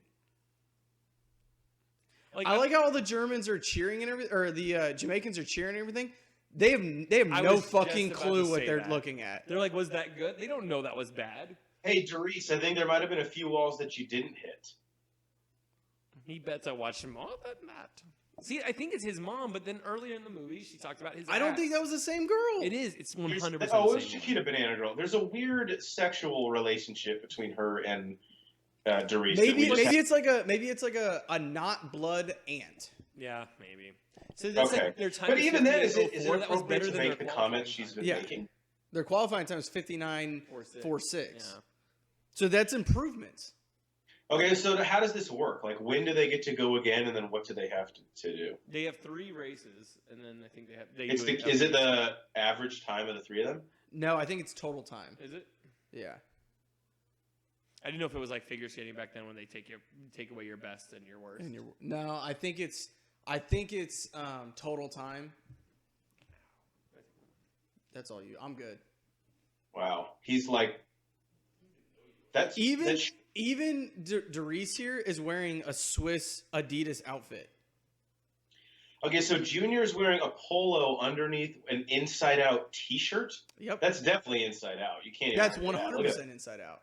I like how all the Germans are cheering and everything, or the Jamaicans are cheering and everything. They have I no was fucking just about clue to what say they're that. looking at. They're like, was that good? They don't know that was bad. Hey, Doris, I think there might have been a few walls that you didn't hit. He bets I watched him more than that. See, I think it's his mom, but then earlier in the movie, she talked about his I don't ass. think that was the same girl. It is. It's 100% Oh, it the was same Chiquita Banana Girl. There's a weird sexual relationship between her and Doris. Maybe it's like a not blood aunt. Yeah, maybe. So that's Okay. like their time. But even then, is it 58.04, that was appropriate better to than make their the qualifying comments she's time. been Yeah. making? Their qualifying time is 59.46. Yeah. So that's improvements. Okay, so how does this work? Like, when do they get to go again, and then what do they have to do? They have 3 races, and then I think they have. Is it the average time of the 3 of them? No, I think it's total time. Is it? Yeah. I didn't know if it was like figure skating back then when they take away your best and your worst. No, I think it's total time. That's all you. I'm good. Wow, he's like that's Even Doris here is wearing a Swiss Adidas outfit. Okay, so Junior's wearing a polo underneath an inside-out T-shirt. Yep. That's definitely inside out. You can't. That's argue that. 100% inside out.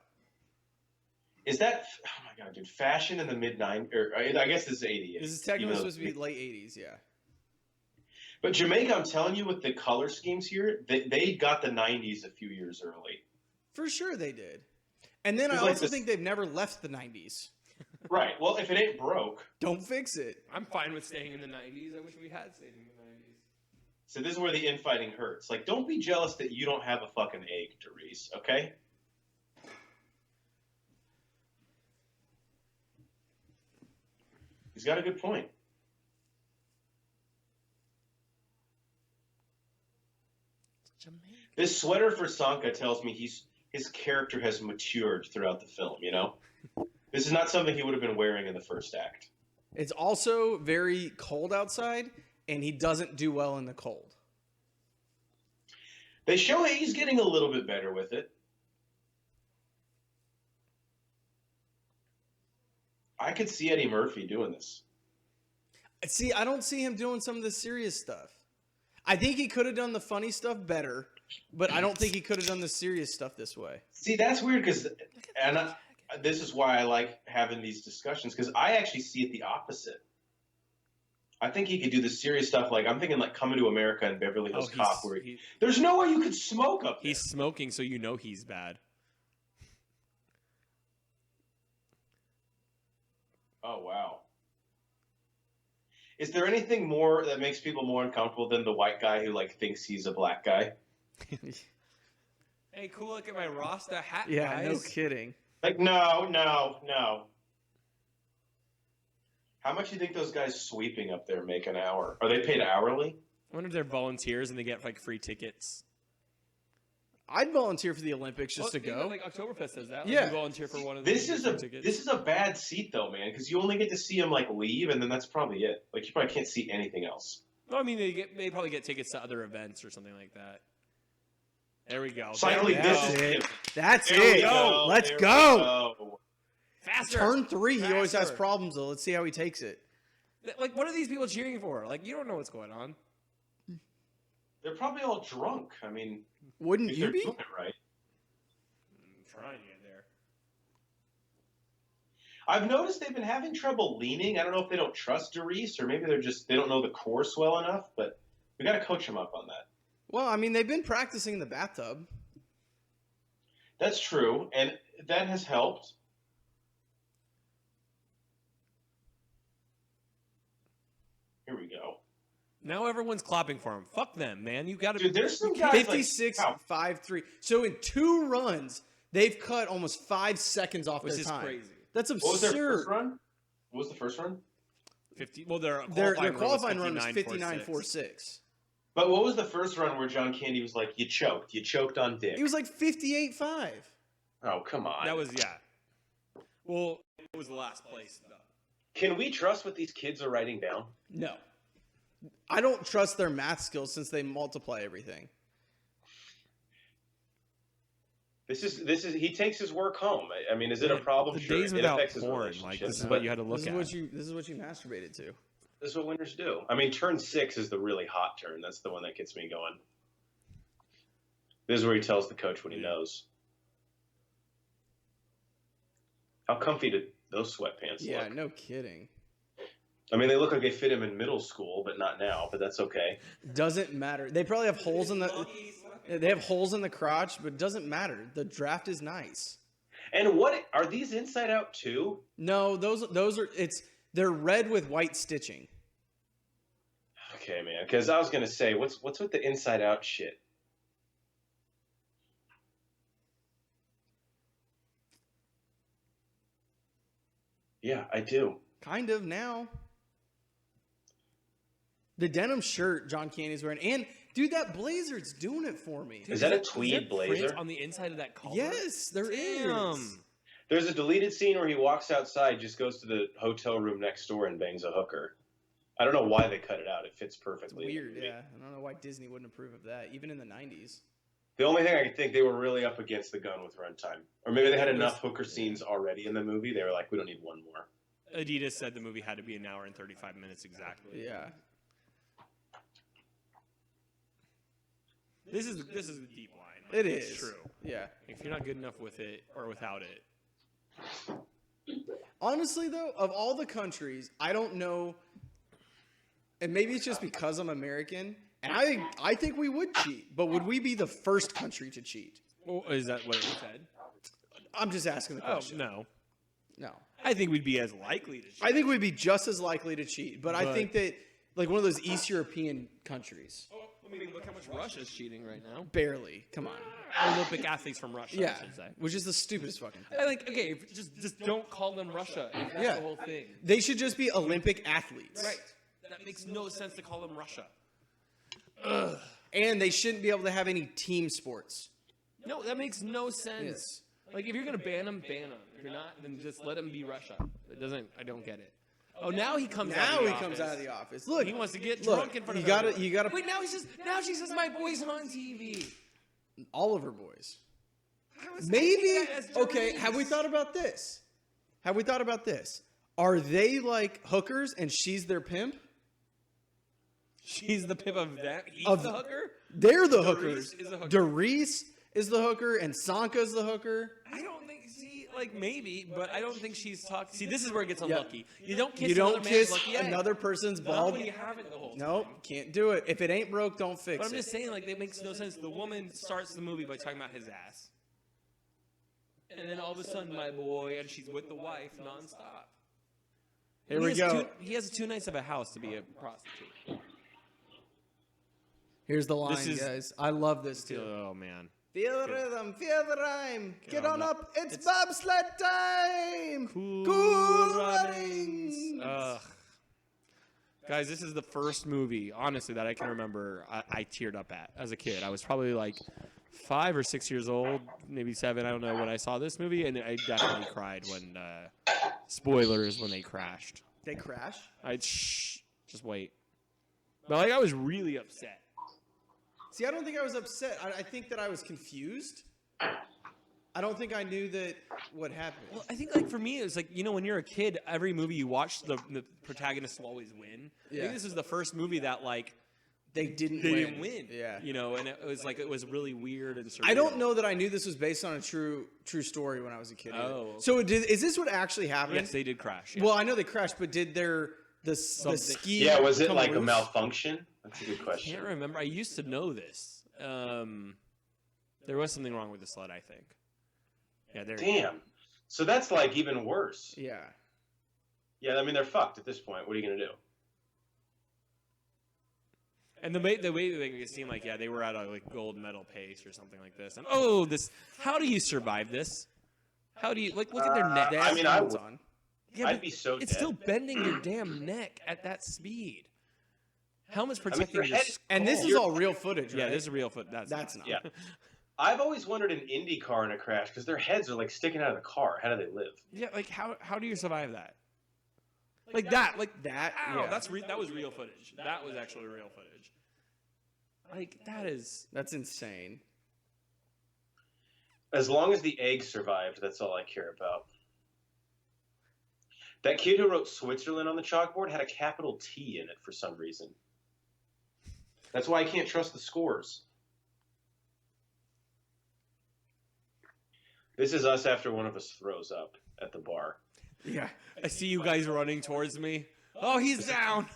Is that? Oh my god, dude! Fashion in the mid-90s, or I guess this is 80. This is technically supposed to be late 80s, yeah. But Jamaica, I'm telling you, with the color schemes here, they got the 90s a few years early. For sure they did. And then I It's like also think they've never left the 90s. Right. Well, if it ain't broke. Don't fix it. I'm fine with staying in the 90s. I wish we had stayed in the 90s. So this is where the infighting hurts. Like, don't be jealous that you don't have a fucking egg, Doris, okay? He's got a good point. Jamaica. This sweater for Sanka tells me his character has matured throughout the film, you know? This is not something he would have been wearing in the first act. It's also very cold outside, and he doesn't do well in the cold. They show he's getting a little bit better with it. I could see Eddie Murphy doing this. See, I don't see him doing some of the serious stuff. I think he could have done the funny stuff better, but I don't think he could have done the serious stuff this way. See, that's weird because, this is why I like having these discussions because I actually see it the opposite. I think he could do the serious stuff. Like I'm thinking, like Coming to America and Beverly Hills Cop, where there's no way you could smoke up there. He's smoking, so you know he's bad. Oh wow. Is there anything more that makes people more uncomfortable than the white guy who like thinks he's a black guy? Hey, cool! Look at my Rasta hat, Yeah, guys. no kidding. Like no. How much do you think those guys sweeping up there make an hour? Are they paid hourly? I wonder if they're volunteers and they get like free tickets. I'd volunteer for the Olympics just to go. Like Oktoberfest says that. Yeah. Like, you volunteer for one of This the is tickets. this is a bad seat though, man, because you only get to see him like leave, and then that's probably it. Like you probably can't see anything else. Well, I mean, they probably get tickets to other events or something like that. There we go. Cycling There we That's go. it. That's There we it. go. Let's There we go. Faster. Turn 3, he always has Faster. problems, though. Let's see how he takes it. Like, what are these people cheering for? Like, you don't know what's going on. They're probably all drunk. I mean, Wouldn't if you they're be? doing it right. I'm trying to get there. I've noticed they've been having trouble leaning. I don't know if they don't trust Doris or maybe they don't know the course well enough, but we got to coach them up on that. Well, I mean, they've been practicing in the bathtub. That's true, and that has helped. Here we go. Now everyone's clapping for him. Fuck them, man. You got to. Dude, there's some guys 56, like, 5-3. So in 2 runs, they've cut almost 5 seconds off Which their is time. crazy. That's What was their absurd. first run? What was the first run? 50. Well, their Their qualifying run was 59.46. 59.46. But what was the first run where John Candy was like, you choked. You choked on dick. It was like 58.5. Oh, come on. That was, yeah. Well, it was the last place, though. Can we trust what these kids are writing down? No. I don't trust their math skills since they multiply everything. This is he takes his work home. I mean, is it a problem? The Sure. days It without affects his porn, like, relationship, this is but what you had to look This at. is what you masturbated to. This is what winners do. I mean, turn 6 is the really hot turn. That's the one that gets me going. This is where he tells the coach what he knows. How comfy did those sweatpants Yeah, look? no kidding. I mean, they look like they fit him in middle school, but not now. But that's okay. Doesn't matter. They probably have holes in the. They have holes in the crotch, but it doesn't matter. The draft is nice. And what are these inside out too? No, those are they're red with white stitching. Okay, man. Because I was gonna say, what's with the inside out shit? Yeah, I do. Kind of now. The denim shirt John Candy's wearing, and dude, that blazer, it's doing it for me. Is that a Is tweed there print blazer? on the inside of that collar? Yes, there is. Damn. There's a deleted scene where he walks outside, just goes to the hotel room next door and bangs a hooker. I don't know why they cut it out. It fits It's perfectly. weird, yeah. I don't know why Disney wouldn't approve of that, even in the 90s. The only thing I can think, they were really up against the gun with runtime. Or maybe they had enough hooker scenes already in the movie. They were like, we don't need one more. Adidas said the movie had to be an hour and 35 minutes exactly. Yeah. This is the deep line. It It's is. true. Yeah. If you're not good enough with it or without it, Honestly, though, of all the countries, I don't know, and maybe it's just because I'm American, and I think we would cheat, but would we be the first country to cheat? well, is that what it said? I'm just asking the Oh question. no, No. I think we'd be as likely to. Cheat. I think we'd be just as likely to cheat, but I But- think that, like, one of those East European countries, I mean, look how much Russia's cheating right now. barely. Come on. Olympic athletes from Russia. Yeah. I should say. Which is the stupidest fucking thing. I like okay, just don't call them Russia. If that's Yeah. the whole thing. They should just be Olympic athletes. Right. That makes no sense to call them Russia. And they shouldn't be able to have any team sports. No, that makes no sense. Yes. Like if you're gonna ban them, ban them. If you're not, then just let them be Russia. It doesn't. I don't get it. Oh, now he comes. out Now of the he comes office. out of the office. Look, He wants to get look, drunk in front you of gotta, everyone. you gotta. Wait, now she says my boy's on TV. Oliver boys. How is Maybe. that as Okay. Johnny's? Have we thought about this? Have we thought about this? Are they like hookers and she's their pimp? She's the pimp of that. He's Of- the hooker. They're the Doris hookers. is the hooker. Doris is the hooker, and Sanka's the hooker. I don't think. See, like maybe, but I don't think she's talking. See, this is where it gets unlucky. You don't kiss. You don't another kiss man's lucky egg. another person's Not bald. when you haven't the whole time. Nope, can't do it. If it ain't broke, don't fix But I'm it. just saying, like, it makes no sense. The woman starts the movie by talking about his ass. And then all of a sudden, my boy, and she's with the wife nonstop. Here we go. He has 2 nights of a house to be a prostitute. Here's the line, This is- guys. I love this too. Oh, man. Feel the rhythm, feel the rhyme. Get on up, it's It's bobsled time. Cool runnings. Ugh. Guys, this is the first movie, honestly, that I can remember I teared up at as a kid. I was probably like 5 or 6 years old, maybe 7. I don't know when I saw this movie, and I definitely cried when, spoilers, when they crashed. They crash. Just wait. But like, I was really upset. See, I don't think I was upset. I think that I was confused. I don't think I knew that what happened. Well, I think, like, for me, it was like, when you're a kid, every movie you watch, the protagonist will always win. I Yeah. think this is the first movie that, like, They didn't they win. didn't win. Yeah. And it was like, it was really weird and surreal. I don't know that I knew this was based on a true story when I was a kid. either. Oh, okay. So is this what actually happened? Yes, they did crash. Yeah. Well, I know they crashed, but did the Something. ski? Yeah, was it come like a loose? malfunction? That's a good I question. can't remember. I used to know this. There was something wrong with the sled, I think. Yeah, there. Damn. So that's like even worse. Yeah. Yeah, I mean they're fucked at this point. What are you gonna do? And the way they make it seem like, they were at a like gold medal pace or something like this. And how do you survive this? How do you look at their neck? They I have mean, I helmets would- on. Yeah, I'd but be so it's dead. still bending your damn neck at that speed. Helmet's mean, protecting your your head- skull. And this is all real footage, right? Yeah, this is a real foot. That's not. Yeah. I've always wondered an Indy car in a crash because their heads are like sticking out of the car. How do they live? Yeah, like how do you survive that? Like that. Ow, Yeah. that was real footage. That was actually real footage. Like that is. That's insane. As long as the egg survived, that's all I care about. That kid who wrote Switzerland on the chalkboard had a capital T in it for some reason. That's why I can't trust the scores. This is us after one of us throws up at the bar. Yeah. I see you guys running towards me. Oh, he's down.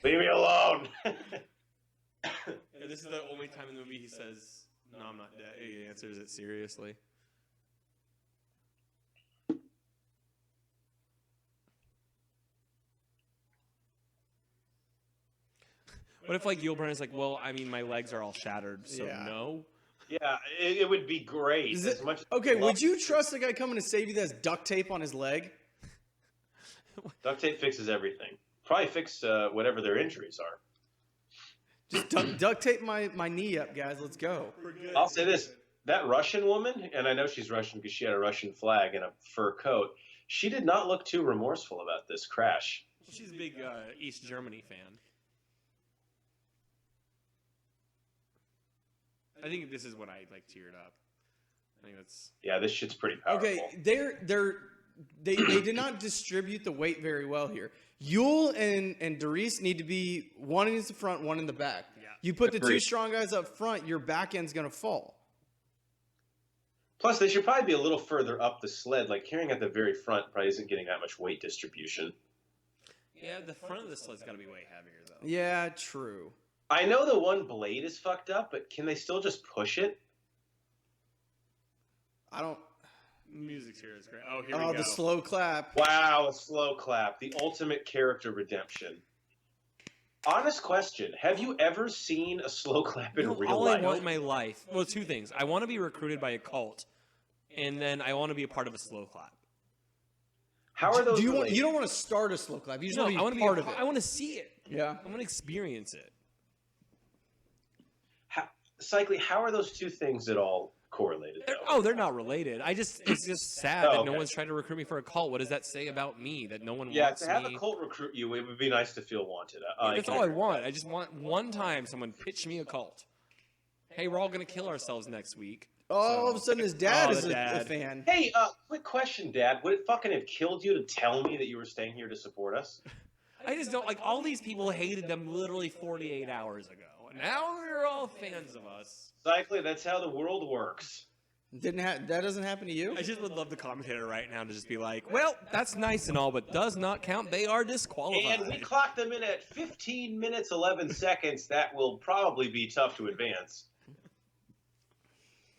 Leave me alone. Yeah, this is the only time in the movie he says, "No, I'm not dead." He answers it seriously. What if like Yul Brynner's like, "Well, I mean, my legs are all shattered, so Yeah. no." Yeah, it would be great. Is As it, much as okay, I would love you trust the guy coming to save you that has duct tape on his leg? duct tape fixes everything. Probably fix whatever their injuries are. Just duct tape my knee up, guys. Let's go. I'll say this: that Russian woman, and I know she's Russian because she had a Russian flag and a fur coat. She did not look too remorseful about this crash. She's a big East Germany fan. I think this is when I like teared up. I think that's Yeah, this shit's pretty powerful. Okay, they did not distribute the weight very well here. Yul and Doris need to be one in the front, one in the back. Yeah. You put the two Agreed. strong guys up front, your back end's gonna fall. Plus, they should probably be a little further up the sled. Like carrying at the very front probably isn't getting that much weight distribution. yeah. The front of the sled's got to be way heavier though. Yeah, true. I know the one blade is fucked up, but can they still just push it? I don't. Music's here is great. Oh, here Oh, we go. the slow clap. Wow, a slow clap. The ultimate character redemption. Honest question. Have you ever seen a slow clap in real all life? I want in my life, well, two things. I want to be recruited by a cult, and then I want to be a part of a slow clap. How are those Do you want? related? You don't want to start a slow clap. You just No, want I to want be to part be of it. I want to see it. Yeah. I want to experience it. Cycling, how are those two things at all correlated? Though? They're not related. It's just sad Oh, that no okay. one's trying to recruit me for a cult. What does that say about me? That no one Yeah, wants to have me? a cult recruit you, it would be nice to feel wanted. That's all I want. I just want one time someone pitch me a cult. Hey, we're all gonna kill ourselves next week. All of a sudden, his dad Oh, is the a dad. fan. Hey, quick question, Dad. Would it fucking have killed you to tell me that you were staying here to support us? I just don't like all these people hated them literally 48 hours ago. And now they're all fans of us. Cycling, that's how the world works. That doesn't happen to you? I just would love the commentator right now to just be like, well, that's nice and all, but does not count. They are disqualified. And we clocked them in at 15 minutes, 11 seconds. That will probably be tough to advance.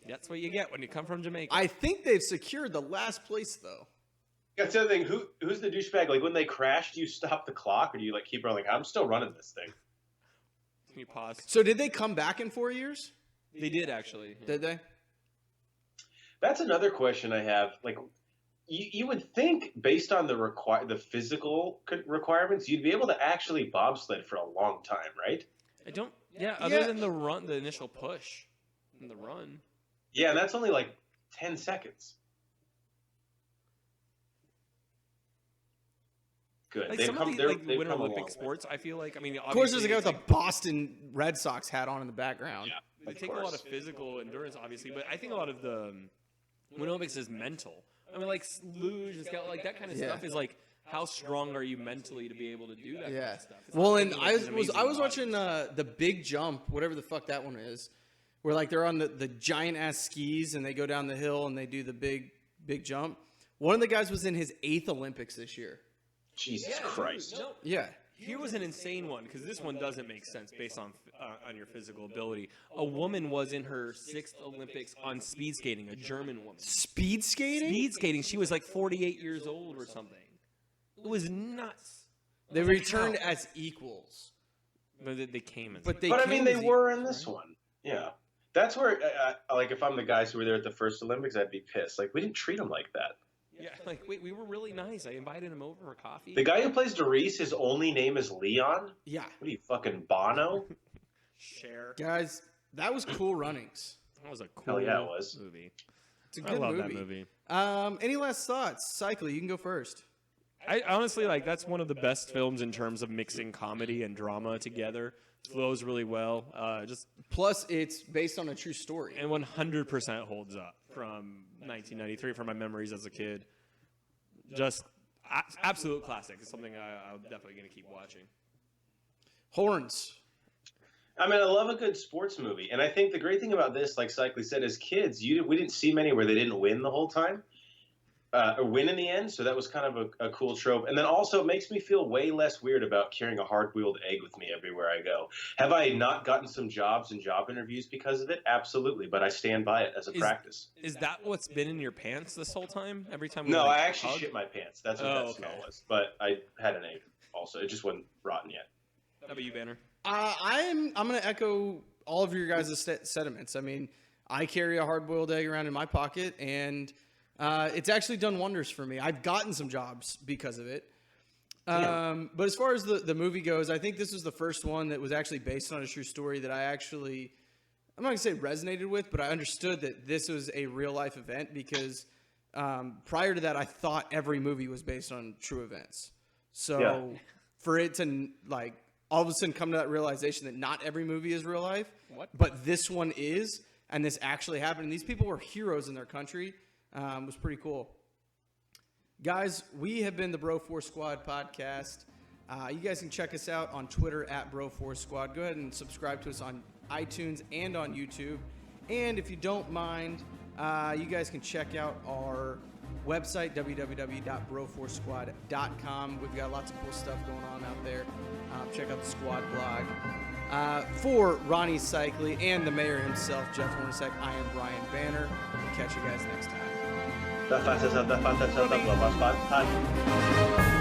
That's what you get when you come from Jamaica. I think they've secured the last place, though. That's the other thing. Who's the douchebag? Like, when they crash, do you stop the clock, or do you, like, keep running? Like, I'm still running this thing. Can you pause? So did they come back in 4 years? They did, actually. Yeah. Did they? That's another question I have. Like, you would think, based on the physical requirements, you'd be able to actually bobsled for a long time, right? I don't. Yeah, other than the run, the initial push and the run. Yeah, and that's only like 10 seconds. Good. Like They've some come, of the Winter come a Olympic long way. sports, I feel like. I mean, Of course, there's a guy with obviously, a Boston Red Sox hat on in the background. Yeah, they of take a lot course. of physical endurance, obviously, but I think a lot of the Winter Olympics is mental. I mean, like luge and scout, like that kind of Yeah. stuff is like, how strong are you mentally to be able to do that kind Yeah. of stuff? It's Well, not and like I it's an was amazing watching body. the Big Jump, whatever the fuck that one is, where like they're on the giant ass skis and they go down the hill and they do the big jump. One of the guys was in his 8th Olympics this year. Jesus Yeah, dude, Christ. no. Yeah. Here was an insane one because this one doesn't make sense based on your physical ability. A woman was in her 6th Olympics on speed skating, a German woman. Speed skating? Speed skating, she was like 48 years old or something. It was nuts. They returned as equals. But they came in. But But I came mean, they as were equals, in this right? one. Yeah. That's where, like, if I'm the guys who were there at the first Olympics, I'd be pissed. Like, we didn't treat them like that. Yeah, like, wait, we were really nice. I invited him over for coffee. The guy who plays Doris, his only name is Leon? Yeah. What are you, fucking Bono? Share. Guys, that was Cool Runnings. That was a cool Hell yeah, it was. movie. It's a I good love movie. that movie. Any last thoughts? Cycle, you can go first. I honestly, like, that's one of the best films in terms of mixing comedy and drama together. Flows really well. Just Plus, it's based on a true story. and 100% holds up from 1993 from my memories as a kid. Just absolute classic. It's something I'm definitely going to keep watching. Horns. I mean, I love a good sports movie. And I think the great thing about this, like Cycly said, as kids, we didn't see many where they didn't win the whole time. Or win in the end, so that was kind of a cool trope. And then also, it makes me feel way less weird about carrying a hard-boiled egg with me everywhere I go. Have I not gotten some jobs and job interviews because of it? Absolutely, but I stand by it as a practice. Is that what's been in your pants this whole time? Every time we No, like, I actually hug? shit my pants. That's what Oh, that okay. smell was. But I had an egg also. It just wasn't rotten yet. How about you, Banner? I'm going to echo all of your guys' sentiments. I mean, I carry a hard-boiled egg around in my pocket, and it's actually done wonders for me. I've gotten some jobs because of it. But as far as the movie goes, I think this was the first one that was actually based on a true story that I'm not going to say resonated with, but I understood that this was a real-life event because prior to that, I thought every movie was based on true events. So for it to, like, all of a sudden come to that realization that not every movie is real life, but this one is, and this actually happened, and these people were heroes in their country, was pretty cool. Guys, we have been the Bro4 Squad podcast. You guys can check us out on Twitter at Bro4 Squad. Go ahead and subscribe to us on iTunes and on YouTube. And if you don't mind, you guys can check out our website, www.bro4squad.com. We've got lots of cool stuff going on out there. Check out the squad blog. For Ronnie Cycly and the mayor himself, Jeff Hornacek, I am Brian Banner. We'll catch you guys next time. The fastest of the Bobsled Time.